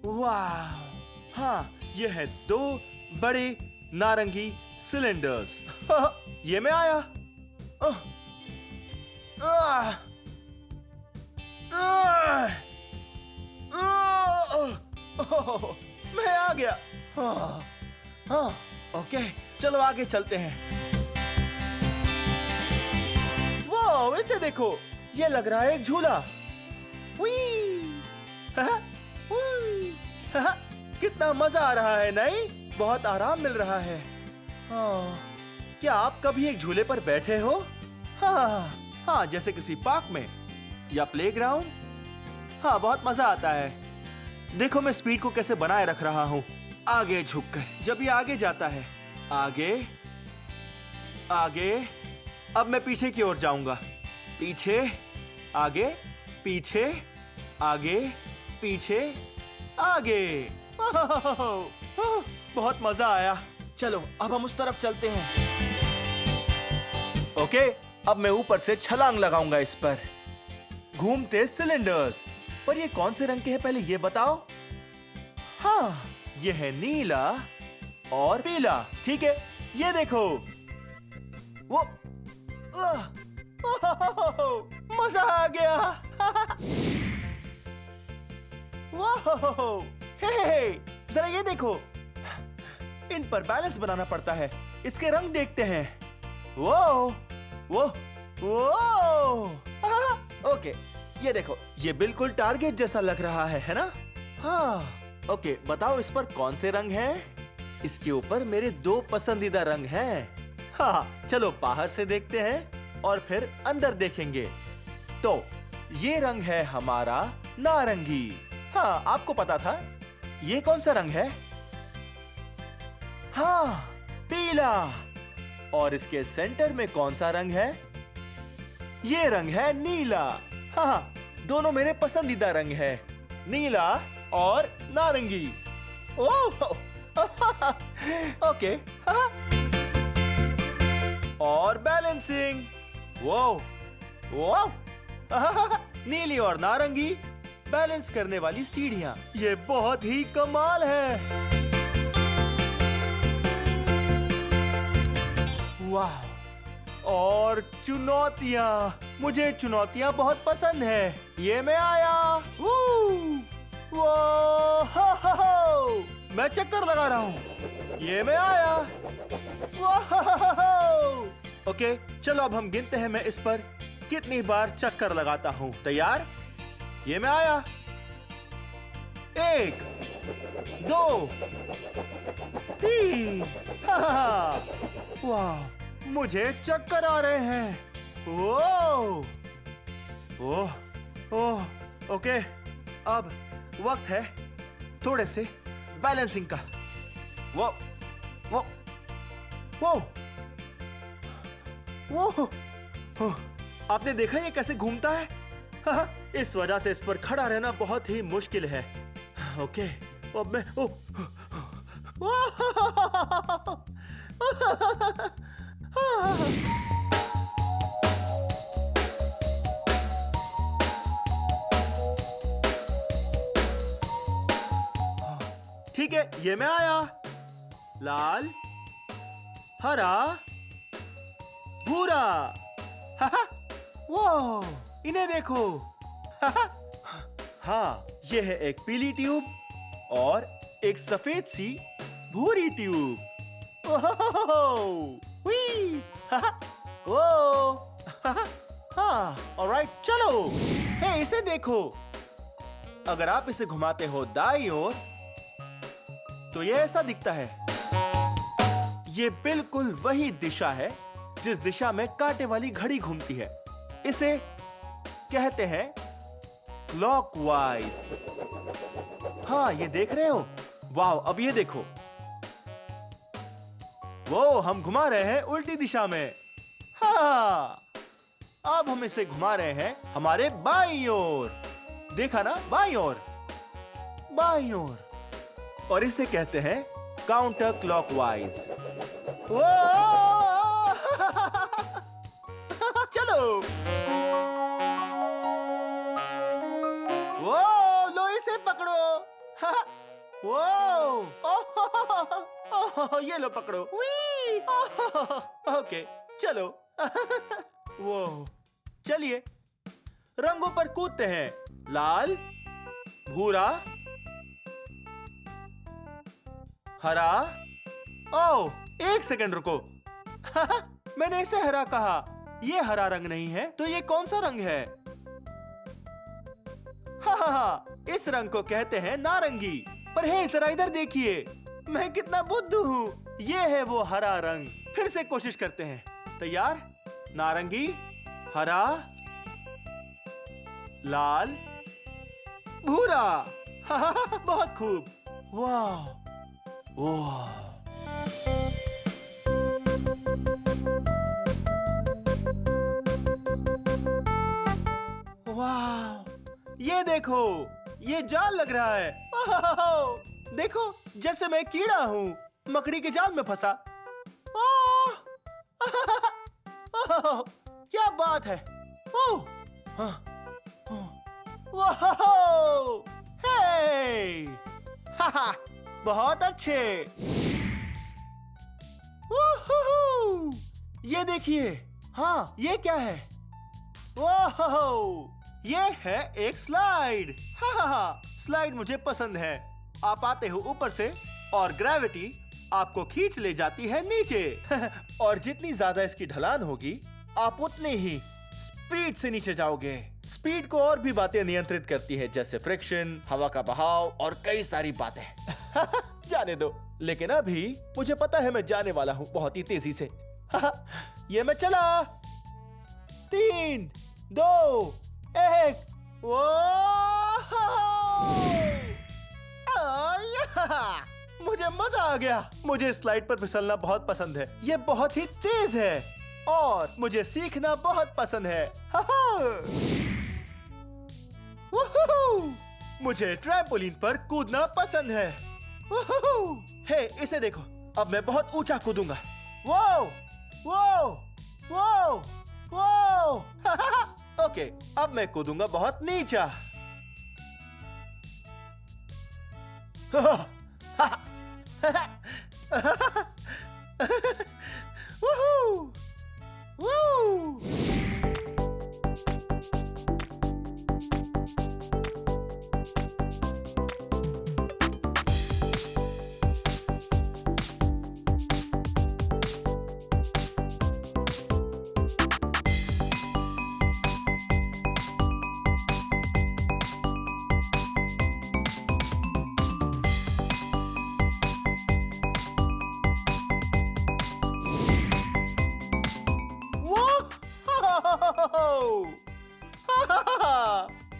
वाह, हाँ, ये है 2 बड़े नारंगी सिलेंडर्स। ये मैं आया। मैं आ गया। हाँ, ओके, चलो आगे चलते हैं। वो, इसे देखो, ये लग रहा है एक झूला। कितना मजा आ रहा है, नहीं? बहुत आराम मिल रहा है। क्या आप कभी एक झूले पर बैठे हो? हाँ, जैसे किसी पार्क में या प्लेग्राउंड। हाँ, बहुत मजा आता है। देखो मैं स्पीड को कैसे बनाए रख रहा हूँ, आगे झुककर। जब ये आगे जाता है, आगे, आगे। अब मैं पीछे की ओर जाऊंगा। पीछे, आगे, पीछे, आगे, पीछे, आगे। बहुत मजा आया। चलो, अब हम उस तरफ चलते हैं। ओके, अब मैं ऊपर से छलांग लगाऊंगा इस पर। घूमते सिलेंडर्स। पर ये कौन से रंग के हैं, पहले ये बताओ। हाँ, ये है नीला और पीला। ठीक है, ये देखो। वो मजा आ गया। हे, जरा ये देखो, इन पर बैलेंस बनाना पड़ता है। इसके रंग देखते हैं। वो ओके, ये देखो, ये बिल्कुल टारगेट जैसा लग रहा है ना? हाँ, ओके, बताओ इस पर कौन से रंग हैं? इसके ऊपर मेरे 2 पसंदीदा रंग हैं। हाँ, चलो बाहर से देखते हैं और फिर अंदर देखेंगे। तो ये रंग है हमारा नारंगी। हाँ, आपको पता था। ये कौन सा रंग है? हाँ, पीला। और इसके सेंटर में कौन सा रंग है? ये रंग है नीला। हाँ, दोनों मेरे पसंदीदा रंग है, नीला और नारंगी। ओह, ओके। और बैलेंसिंग। वो नीली और नारंगी बैलेंस करने वाली सीढ़ियां। ये बहुत ही कमाल है। वाह, और चुनौतियां। मुझे चुनौतियां बहुत पसंद है। ये मैं आया। मैं चक्कर लगा रहा हूँ। ये मैं आया। ओके, चलो अब हम गिनते हैं मैं इस पर कितनी बार चक्कर लगाता हूँ। तैयार? ये मैं आया। 1, 2, 3। वाह, मुझे चक्कर आ रहे हैं। ओह, ओके, अब वक्त है थोड़े से बैलेंसिंग का। वो आपने देखा ये कैसे घूमता है? इस वजह से इस पर खड़ा रहना बहुत ही मुश्किल है। ओके, अब मैं ठीक है, ये मैं आया। लाल, हरा, भूरा। वो इन्हें देखो। हाँ, ये है एक पीली ट्यूब और एक सफेद सी भूरी ट्यूब। हाँ, ऑलराइट, चलो। हे, इसे देखो। अगर आप इसे घुमाते हो दाईं ओर तो ये ऐसा दिखता है। ये बिल्कुल वही दिशा है जिस दिशा में कांटे वाली घड़ी घूमती है। इसे कहते हैं क्लॉकवाइज। हाँ, ये देख रहे हो? वाह, अब ये देखो। वो हम घुमा रहे हैं उल्टी दिशा में। हाँ, अब हम इसे घुमा रहे हैं हमारे बाईं ओर। देखा ना? बाईं ओर, बाईं ओर। और इसे कहते हैं काउंटर क्लॉकवाइज। चलो। वो लो, इसे पकड़ो। वो ये लो, पकड़ो। ओके, चलो। वो चलिए रंगों पर कूदते हैं। लाल, भूरा, हरा। ओह, एक सेकंड रुको। मैंने इसे हरा कहा। ये हरा रंग नहीं है, तो ये कौन सा रंग है? इस रंग को कहते हैं नारंगी। पर हे, जरा इधर देखिए, मैं कितना बुद्धू हूँ। ये है वो हरा रंग। फिर से कोशिश करते हैं। तैयार? नारंगी, हरा, लाल, भूरा। बहुत खूब। वाह, वाह। वाह, ये देखो, ये जाल लग रहा है। देखो, जैसे मैं कीड़ा हूँ, मकड़ी के जाल में फंसा। क्या बात है। हे! बहुत अच्छे। ये देखिए। हाँ, ये क्या है? ये है एक स्लाइड। स्लाइड मुझे पसंद है। आप आते हो ऊपर से और ग्रेविटी आपको खींच ले जाती है नीचे। और जितनी ज्यादा इसकी ढलान होगी, आप उतने ही स्पीड से नीचे जाओगे। स्पीड को और भी बातें नियंत्रित करती है, जैसे फ्रिक्शन, हवा का बहाव और कई सारी बातें। जाने दो, लेकिन अभी मुझे पता है मैं जाने वाला हूं बहुत ही तेजी से। ये मैं चला। 3, 2, 1। मुझे मजा आ गया। मुझे स्लाइड पर फिसलना बहुत पसंद है। ये बहुत ही तेज है और मुझे सीखना बहुत पसंद है। मुझे ट्रैम्पोलिन पर कूदना पसंद है। हे, इसे देखो, अब मैं बहुत ऊंचा कूदूंगा। वो, वो, वो, वो। ओके, अब मैं कूदूंगा बहुत नीचा।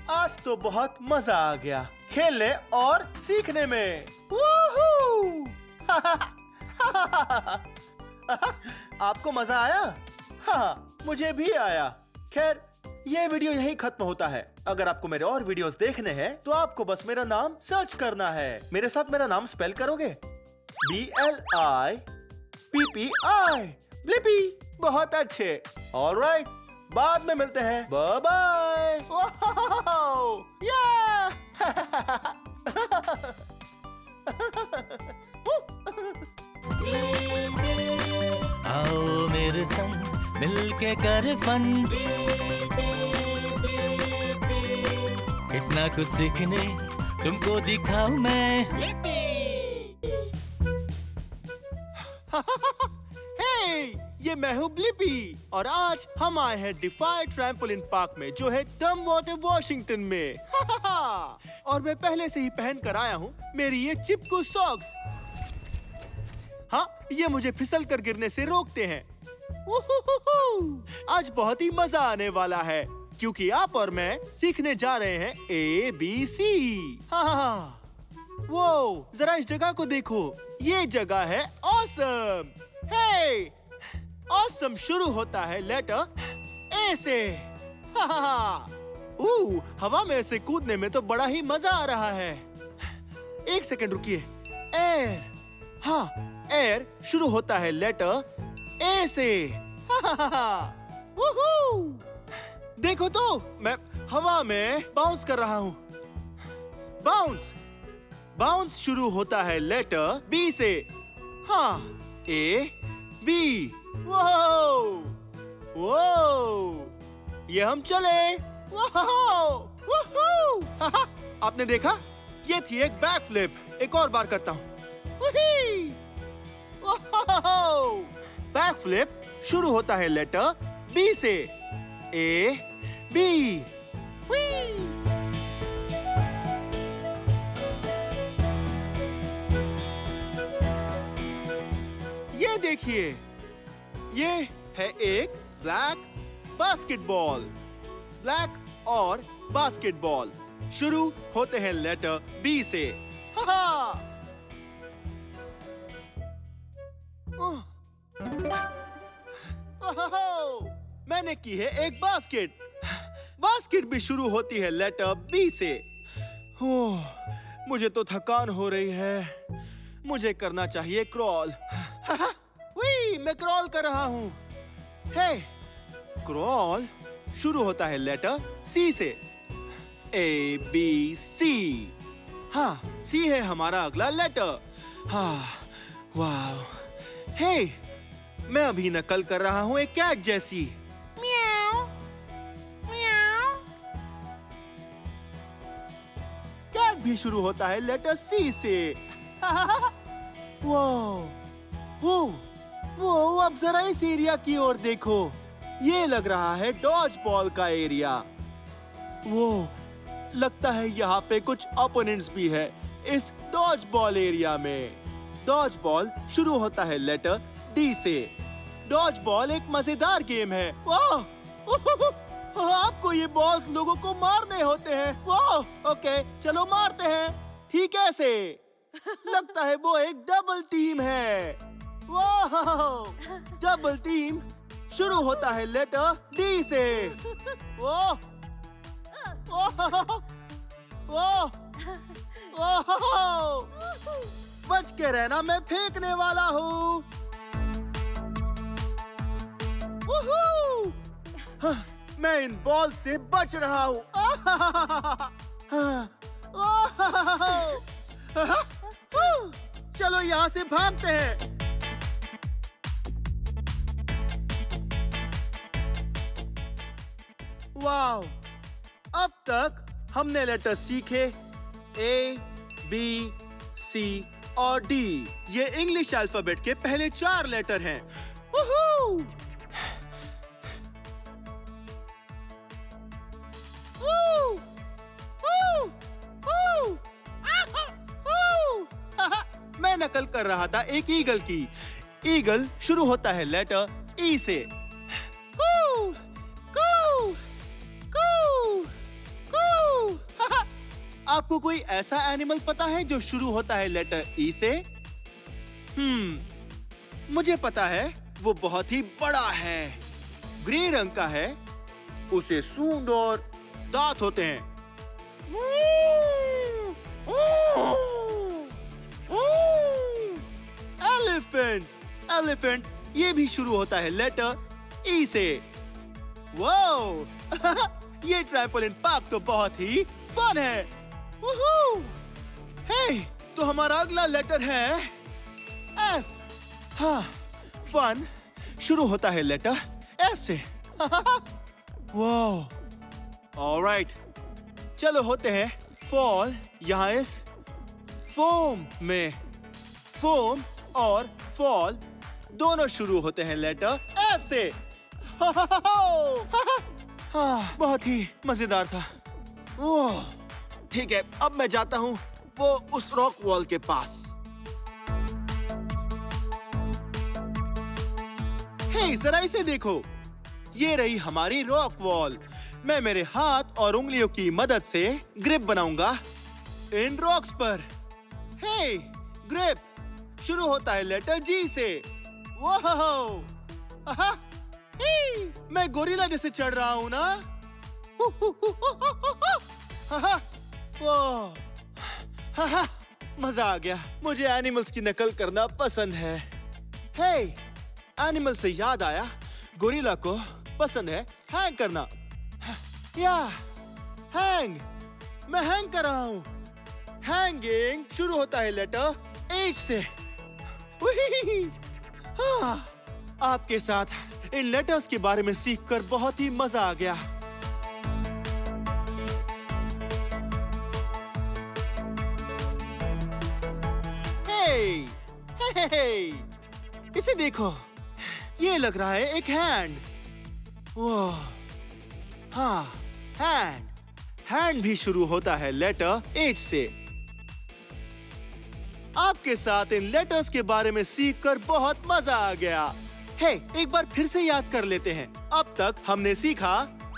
आज तो बहुत मजा आ गया खेलने और सीखने में। आपको मजा आया? हाँ, मुझे भी आया। खैर, ये वीडियो यहीं खत्म होता है। अगर आपको मेरे और वीडियोस देखने हैं तो आपको बस मेरा नाम सर्च करना है। मेरे साथ मेरा नाम स्पेल करोगे? BLIPPI। ब्लिपी। बहुत अच्छे। ऑलराइट, बाद में मिलते हैं। Bye bye. मेरे संग मिलके कर फन। कितना कुछ सीखने तुमको दिखाऊं मैं। हे, ये मैं हूँ ब्लिपी और आज हम आए हैं डिफाई ट्रैम्पोलिन पार्क में जो है डमवाटर वॉशिंगटन में। और मैं पहले से ही पहन कर आया हूँ मेरी ये चिपकू सॉक्स। हाँ, ये मुझे फिसल कर गिरने से रोकते हैं। आज बहुत ही मजा आने वाला है क्योंकि आप और मैं सीखने जा रहे हैं ABC। हाँ, वो जरा इस जगह को देखो, ये जगह है ऑसम। हे, ऑसम शुरू होता है लेटर A से। हवा में ऐसे कूदने में तो बड़ा ही मजा आ रहा है। एक सेकंड रुकिए। एयर, हाँ, एयर शुरू होता है लेटर A से। देखो तो, मैं हवा में बाउंस कर रहा हूँ। बाउंस, बाउंस शुरू होता है लेटर B से। हाँ, A, B। वो, ये हम चले। आपने देखा? ये थी एक बैक फ्लिप। एक और बार करता हूँ। बैक फ्लिप शुरू होता है लेटर B से। A, B। ये देखिए, ये है एक ब्लैक बास्केटबॉल। ब्लैक और बास्केटबॉल शुरू होते हैं लेटर B से। मैंने की है एक बास्केट। बास्केट भी शुरू होती है लेटर B से। मुझे तो थकान हो रही है। मुझे करना चाहिए क्रॉल। मैं क्रॉल कर रहा हूँ। हे, क्रॉल शुरू होता है लेटर C से। ABC। हाँ, C है हमारा अगला लेटर। हाँ, वाव। हे, मैं अभी नकल कर रहा हूँ एक कैट जैसी। म्याऊ, म्याऊ। कैट भी शुरू होता है लेटर C से। वो, अब जरा इस एरिया की ओर देखो। ये लग रहा है डॉज बॉल का एरिया। वो, लगता है यहाँ पे कुछ ओपोनेंट्स भी है इस डॉज बॉल एरिया में। डॉज बॉल शुरू होता है लेटर D से। डॉज बॉल एक मजेदार गेम है। वाह, आपको ये बॉल्स लोगों को मारने होते हैं। वाह, ओके, चलो मारते हैं। ठीक है से। लगता है वो एक डबल टीम है। वाह, डबल टीम शुरू होता है लेटर D से। वाह, बच के रहना, मैं फेंकने वाला हूँ। मैं इन बॉल से बच रहा हूँ। चलो यहाँ से भागते हैं। वाव, अब तक हमने लेटर सीखे A, B, C और D। ये इंग्लिश अल्फाबेट के पहले 4 लेटर हैं। मैं नकल कर रहा था एक ईगल की। ईगल शुरू होता है लेटर E से। आपको कोई ऐसा एनिमल पता है जो शुरू होता है लेटर E से? मुझे पता है, वो बहुत ही बड़ा है। ग्रे रंग का है। उसे सूंड और दांत होते हैं। एलिफेंट, एलिफेंट ये भी शुरू होता है लेटर E से। वो, ये ट्रैम्पोलिन पार्क तो बहुत ही फन है। हे, तो हमारा अगला लेटर है F। हाँ, फन शुरू होता है लेटर एफ से। वाह, ऑलराइट, चलो होते हैं फॉल यहाँ इस फोम में। फोम और फॉल दोनों शुरू होते हैं लेटर एफ से। बहुत ही मजेदार था। ओह, ठीक है, अब मैं जाता हूँ वो उस रॉक वॉल के पास। हे, जरा इसे देखो, ये रही हमारी रॉक वॉल। मैं मेरे हाथ और उंगलियों की मदद से ग्रिप बनाऊंगा इन रॉक्स पर। हे, ग्रिप शुरू होता है लेटर जी से। वाह, मैं गोरिल्ला जैसे चढ़ रहा हूँ ना। मजा आ गया। मुझे एनिमल्स की नकल करना पसंद है। हे, एनिमल से याद आया, गोरिल्ला को पसंद है हैंग करना। या हैंग, मैं हैंग कर रहा हूँ। हैंगिंग शुरू होता है लेटर एच से। आपके साथ इन लेटर्स के बारे में सीखकर बहुत ही मजा आ गया। हे, इसे देखो, ये लग रहा है एक हैंड। वाह, हाँ, हैंड। हैंड भी शुरू होता है लेटर एच से। आपके साथ इन लेटर्स के बारे में सीखकर बहुत मजा आ गया। हे, एक बार फिर से याद कर लेते हैं। अब तक हमने सीखा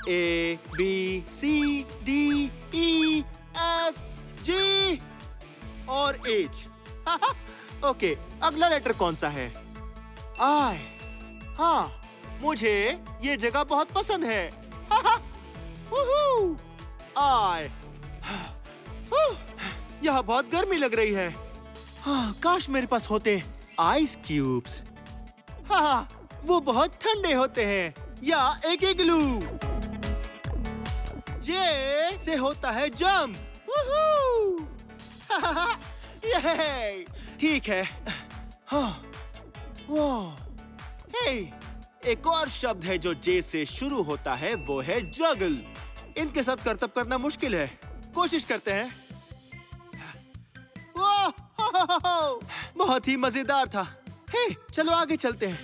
ए, बी, सी, डी, ई, एफ, जी और एच। ओके, अगला लेटर कौन सा है? आई। हाँ, मुझे ये जगह बहुत पसंद है। आई। यहाँ बहुत गर्मी लग रही है। काश मेरे पास होते आइस क्यूब्स। हाँ, वो बहुत ठंडे होते हैं। या एक इग्लू। जे से होता है जंप। ये ठीक है। हे, एक और शब्द है जो जे से शुरू होता है, वो है जगल। इनके साथ करतब करना मुश्किल है, कोशिश करते हैं। बहुत ही मजेदार था। हे, चलो आगे चलते हैं।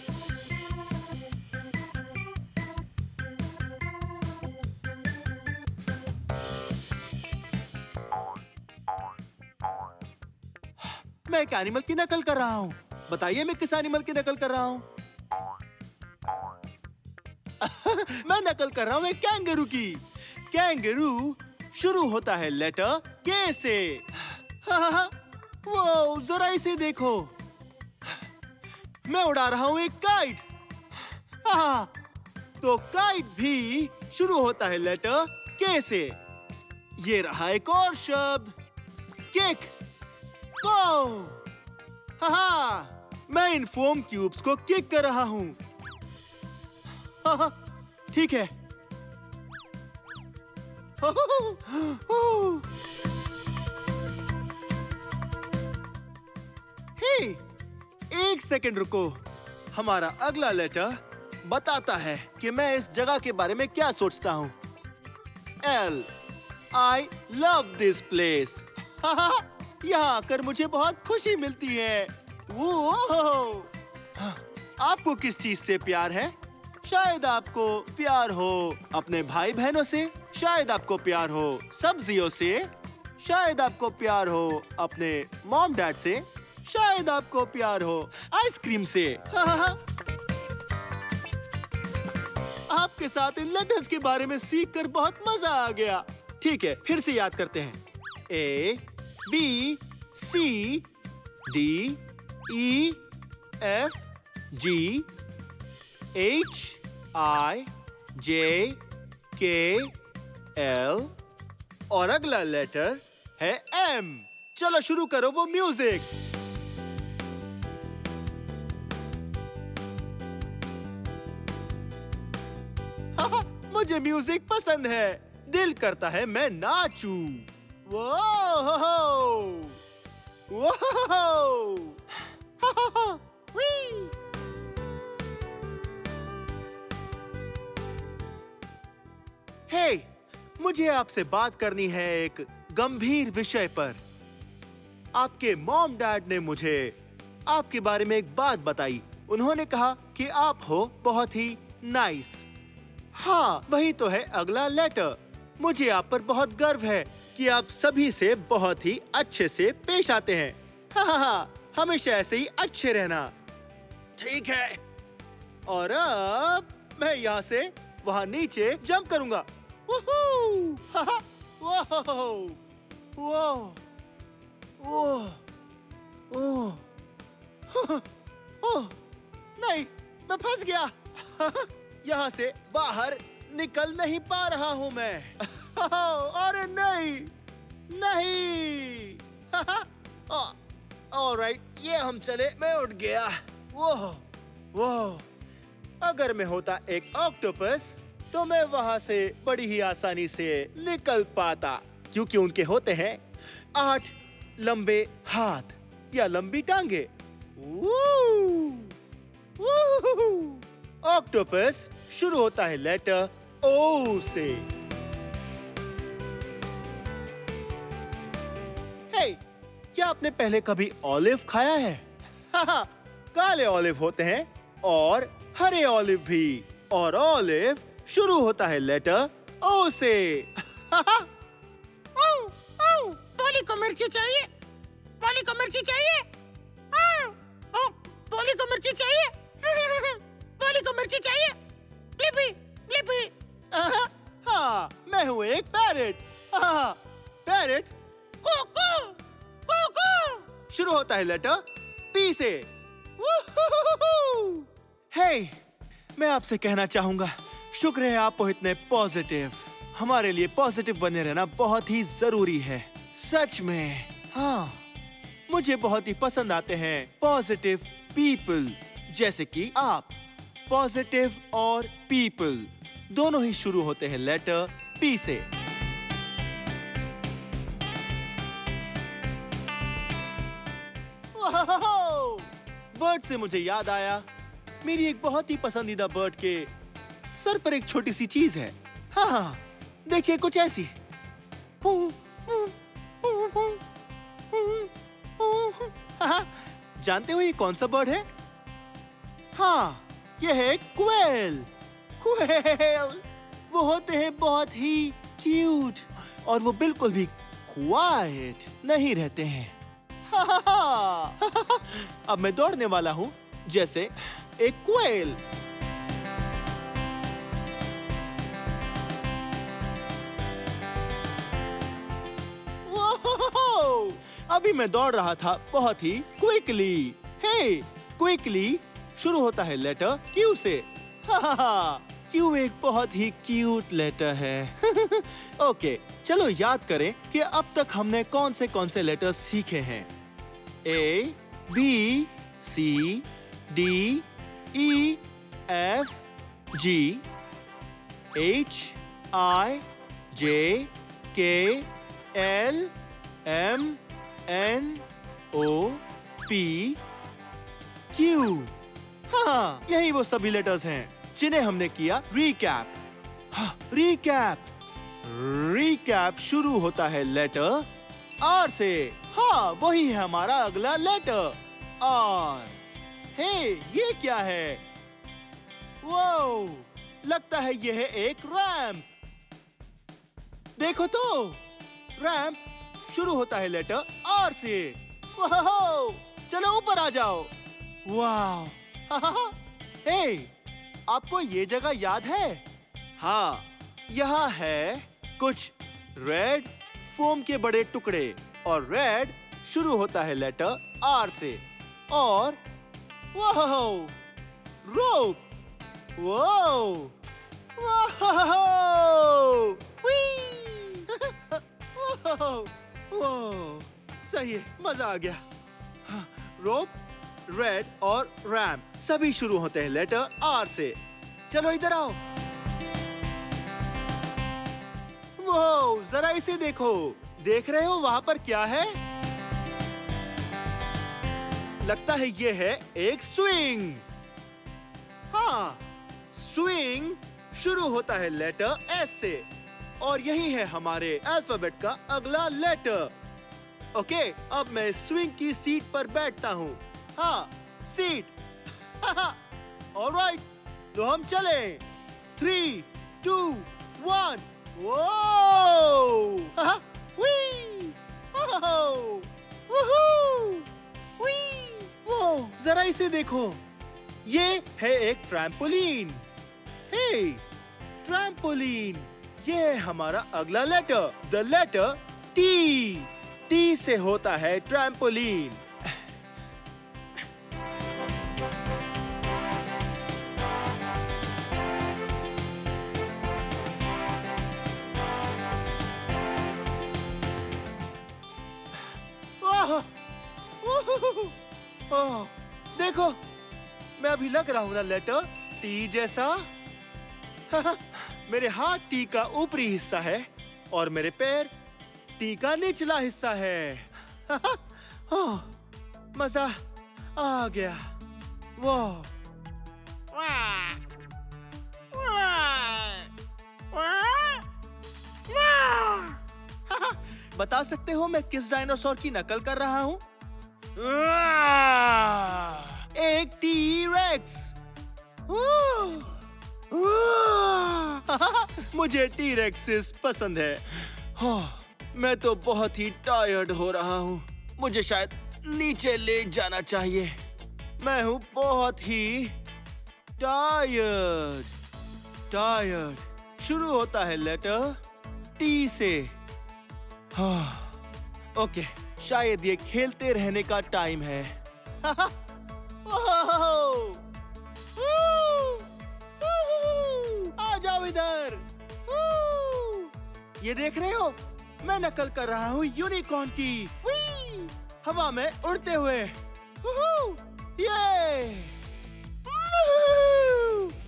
मैं एक एनिमल की नकल कर रहा हूँ। बताइए मैं किस एनिमल की नकल कर रहा हूँ? मैं नकल कर रहा हूँ एक कैंगरू की। कैंगरू शुरू होता है लेटर के से। वो जरा इसे देखो, मैं उड़ा रहा हूँ एक काइट। तो काइट भी शुरू होता है लेटर के से। ये रहा एक और शब्द, किक। मैं इन फोम क्यूब्स को किक कर रहा हूँ। ठीक है। हे, एक सेकंड रुको। हमारा अगला लेटर बताता है कि मैं इस जगह के बारे में क्या सोचता हूँ। L, I love this place. यहाँ आकर मुझे बहुत खुशी मिलती है। वो, आपको किस चीज से प्यार है? शायद आपको प्यार हो अपने भाई बहनों से, शायद आपको प्यार हो सब्जियों से, शायद आपको प्यार हो अपने मॉम डैड से, शायद आपको प्यार हो आइसक्रीम से। आपके साथ इन लेटर्स के बारे में सीखकर बहुत मजा आ गया। ठीक है, फिर से याद करते हैं। A, B, C, D, E, F, G, H, I, J, K, L और अगला लेटर है M। चलो शुरू करो वो म्यूजिक। मुझे म्यूजिक पसंद है, दिल करता है मैं नाचूं। हे, मुझे आपसे बात करनी है एक गंभीर विषय पर। आपके मॉम डैड ने मुझे आपके बारे में एक बात बताई। उन्होंने कहा कि आप हो बहुत ही नाइस। हाँ, वही तो है अगला लेटर। मुझे आप पर बहुत गर्व है कि आप सभी से बहुत ही अच्छे से पेश आते हैं। हाँ, हमेशा ऐसे ही अच्छे रहना। ठीक है। और अब मैं यहाँ से वहाँ नीचे जंप करूंगा। वूहू! वो, वो, वो, ओह, नहीं, मैं फंस गया। यहाँ से बाहर निकल नहीं पा रहा हूँ मैं। अरे नहीं, नहीं। ऑलराइट, ये हम चले। मैं उठ गया। वो, अगर मैं होता एक ऑक्टोपस तो मैं वहाँ से बड़ी ही आसानी से निकल पाता, क्योंकि उनके होते हैं 8 लंबे हाथ या लंबी टांगे। ऑक्टोपस शुरू होता है लेटर ओ से। हे, क्या आपने पहले कभी ऑलिव खाया है? हाँ, काले ऑलिव होते हैं और हरे ऑलिव भी। और ऑलिव शुरू होता है लेटर ओ से। पोली को मिर्ची चाहिए। पोली को मिर्ची चाहिए। पोली को मिर्ची चाहिए। पोली को मिर्ची चाहिए। Flippi, Flippi. हाँ, मैं हूँ एक पैरेट। पैरेट कुकू, कुकू। शुरू होता है लेटर पी से। हे, मैं आपसे कहना चाहूंगा, शुक्र है आप हो इतने पॉजिटिव। हमारे लिए पॉजिटिव बने रहना बहुत ही जरूरी है। सच में। हाँ, मुझे बहुत ही पसंद आते हैं पॉजिटिव पीपल, जैसे कि आप। पॉजिटिव और पीपल दोनों ही शुरू होते हैं लेटर पी से। बर्ड से मुझे याद आया, मेरी एक बहुत ही पसंदीदा बर्ड के सर पर एक छोटी सी चीज है। हाँ, देखिए कुछ ऐसी। जानते हो ये कौन सा बर्ड है? हाँ, यह है क्वेल। क्वेल वो होते हैं बहुत ही क्यूट और वो बिल्कुल भी क्वाइट नहीं रहते हैं। अब मैं दौड़ने वाला हूँ जैसे एक क्वेल। अभी मैं दौड़ रहा था बहुत ही क्विकली। हे, क्विकली शुरू होता है लेटर क्यू से। क्यू एक बहुत ही क्यूट लेटर है। ओके, चलो याद करें कि अब तक हमने कौन से लेटर सीखे हैं। ए, बी, सी, डी, ई, एफ, जी, एच, आई, जे, के, एल, एम, एन, ओ, पी, क्यू। हाँ, यही वो सभी लेटर्स हैं जिन्हें हमने किया रिकैप। हाँ, रिकैप। रिकैप शुरू होता है लेटर आर से। हाँ, वही है हमारा अगला लेटर आर। हे, ये क्या है? वो लगता है यह है एक रैंप। देखो तो, रैंप शुरू होता है लेटर आर से। वाह, चलो ऊपर आ जाओ। वाह। हे, आपको ये जगह याद है? हाँ, यहाँ है कुछ रेड फोम के बड़े टुकड़े और रेड शुरू होता है लेटर आर से। और वाह, रोप। वाह, सही है, मजा आ गया। हाँ, रोप, रेड और रैम्प सभी शुरू होते हैं लेटर आर से। चलो इधर आओ। वो जरा इसे देखो। देख रहे हो वहां पर क्या है? लगता है ये है एक स्विंग। हाँ, स्विंग शुरू होता है लेटर एस से। और यही है हमारे अल्फाबेट का अगला लेटर। ओके, अब मैं स्विंग की सीट पर बैठता हूँ। हाँ, सीट। ऑलराइट, तो हम चले। 3, 2, 1। जरा इसे देखो, ये है एक ट्रैम्पोलिन। हे, ट्रैम्पोलिन। ये है हमारा अगला letter, the letter T. T से होता है ट्रैम्पोलिन। ओह, देखो, मैं अभी लग रहा हूँ ना लेटर टी जैसा। मेरे हाथ टी का ऊपरी हिस्सा है और मेरे पैर टी का निचला हिस्सा है। ओह, मजा आ गया। वाह, बता सकते हो मैं किस डायनासोर की नकल कर रहा हूँ? एक टी-रेक्स। मुझे टी-रेक्सिस पसंद है। मैं तो बहुत ही टायर्ड हो रहा हूँ। मुझे शायद नीचे लेट जाना चाहिए। मैं हूँ बहुत ही टायर्ड। टायर्ड शुरू होता है लेटर टी से। ओके, शायद ये खेलते रहने का टाइम है। आ जाओ इधर। ये देख रहे हो, मैं नकल कर रहा हूँ यूनिकॉर्न की। हवा में उड़ते हुए। ये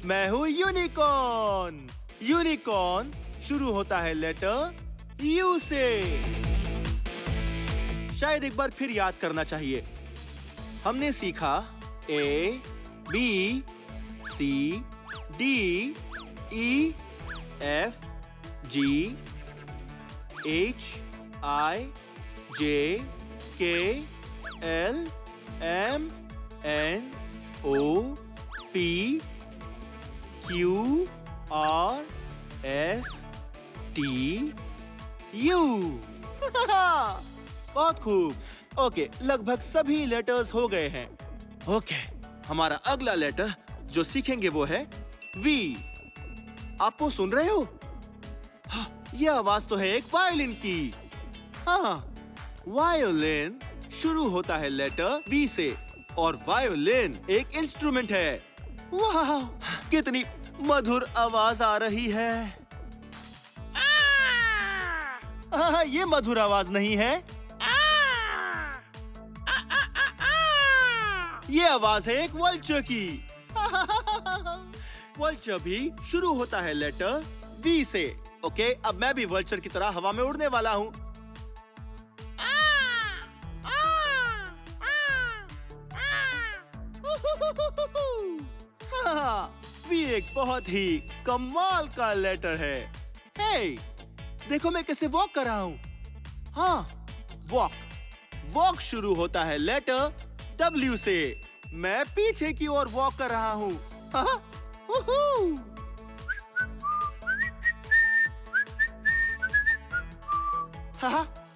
मैं हूँ यूनिकॉर्न। यूनिकॉर्न शुरू होता है लेटर यू से। शायद एक बार फिर याद करना चाहिए। हमने सीखा A, B, C, D, E, F, G, H, I, J, K, L, M, N, O, P, Q, R, S, T, U। बहुत खूब। ओके, लगभग सभी लेटर्स हो गए हैं। ओके, हमारा अगला लेटर जो सीखेंगे वो है V। आप वो सुन रहे हो? हाँ, ये आवाज तो है एक वायोलिन की। हाँ, वायोलिन शुरू होता है लेटर V से और वायोलिन एक इंस्ट्रूमेंट है। वाह, कितनी मधुर आवाज आ रही है। ये मधुर आवाज नहीं है, ये आवाज है एक वल्चर की। वल्चर भी शुरू होता है लेटर V से। ओके, अब मैं भी वल्चर की तरह हवा में उड़ने वाला हूँ। V एक बहुत ही कमाल का लेटर है। हे, देखो मैं कैसे वॉक कर रहा हूँ। हाँ, वॉक। वॉक शुरू होता है लेटर W से। मैं पीछे की ओर वॉक कर रहा हूँ।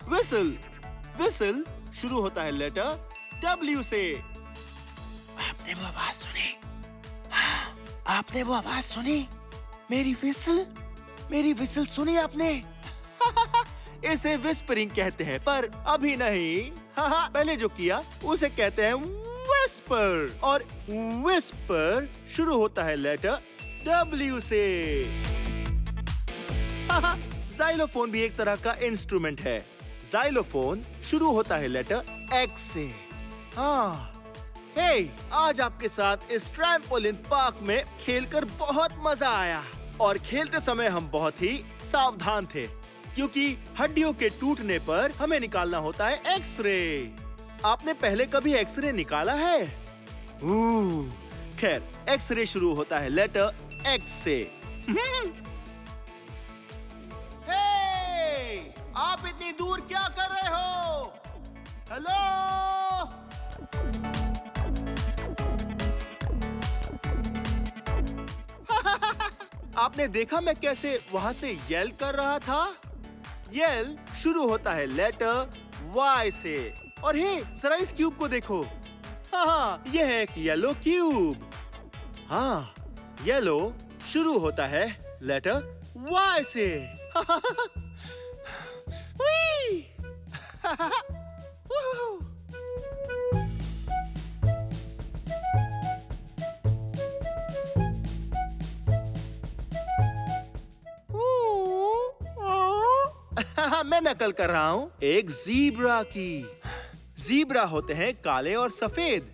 विसल। विसल शुरू होता है लेटर W से। आपने वो आवाज सुनी? आपने वो आवाज सुनी? मेरी विसल सुनी आपने? इसे विस्परिंग कहते हैं, पर अभी नहीं। पहले जो किया उसे कहते हैं विस्पर। और विस्पर शुरू होता है लेटर W से। जाइलोफोन भी एक तरह का इंस्ट्रूमेंट है। जाइलोफोन शुरू होता है लेटर X से। हाँ, हे, आज आपके साथ इस ट्रैम्पोलिन पार्क में खेलकर बहुत मजा आया। और खेलते समय हम बहुत ही सावधान थे, क्योंकि हड्डियों के टूटने पर हमें निकालना होता है एक्सरे। आपने पहले कभी एक्सरे निकाला है? खैर, एक्सरे शुरू होता है लेटर X से। हे, आपने देखा मैं कैसे वहां से येल कर रहा था? येल शुरू होता है लेटर Y से। और हे, जरा इस क्यूब को देखो। हाँ, ये है एक येलो क्यूब। हाँ, येलो शुरू होता है लेटर Y से। Whee! Woohoo! मैं नकल कर रहा हूँ एक ज़ीब्रा की। ज़ीब्रा होते हैं काले और सफेद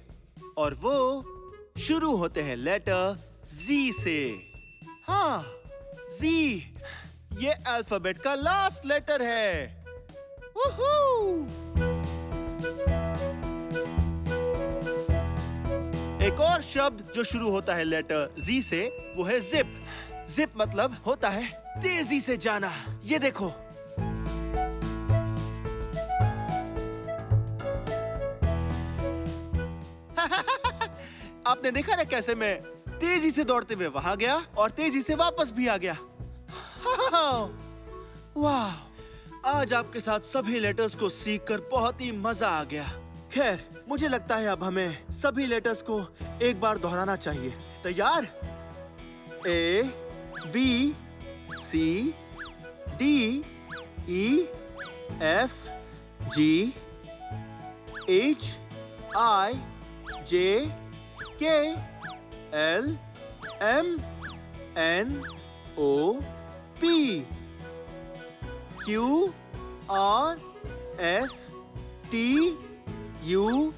और वो शुरू होते हैं लेटर Z से। हाँ, Z, ये अल्फाबेट का लास्ट लेटर है। वूहू! एक और शब्द जो शुरू होता है लेटर Z से वो है जिप। जिप मतलब होता है तेजी से जाना। ये देखो। आपने देखा ना कैसे मैं तेजी से दौड़ते हुए वहां गया और तेजी से वापस भी आ गया। वाह! आज आपके साथ सभी लेटर्स को सीखकर बहुत ही मजा आ गया। खैर, मुझे लगता है अब हमें सभी लेटर्स को एक बार दोहराना चाहिए। तैयार? A, B, C, D, E, F, G, H, I, J, K, L, M, N, O, P, Q, R, S, T, U,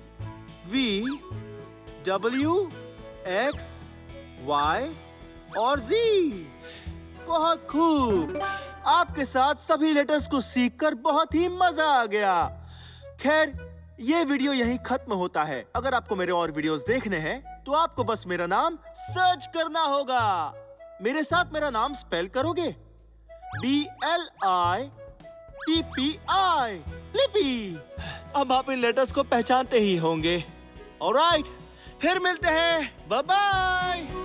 V, W, X, Y और Z। बहुत खूब। आपके साथ सभी लेटर्स को सीखकर बहुत ही मजा आ गया। खैर, ये वीडियो यहीं खत्म होता है। अगर आपको मेरे और वीडियोस देखने हैं तो आपको बस मेरा नाम सर्च करना होगा। मेरे साथ मेरा नाम स्पेल करोगे? BLIPPI, लिपि। अब आप इन लेटर्स को पहचानते ही होंगे। ऑलराइट, फिर मिलते हैं। Bye bye.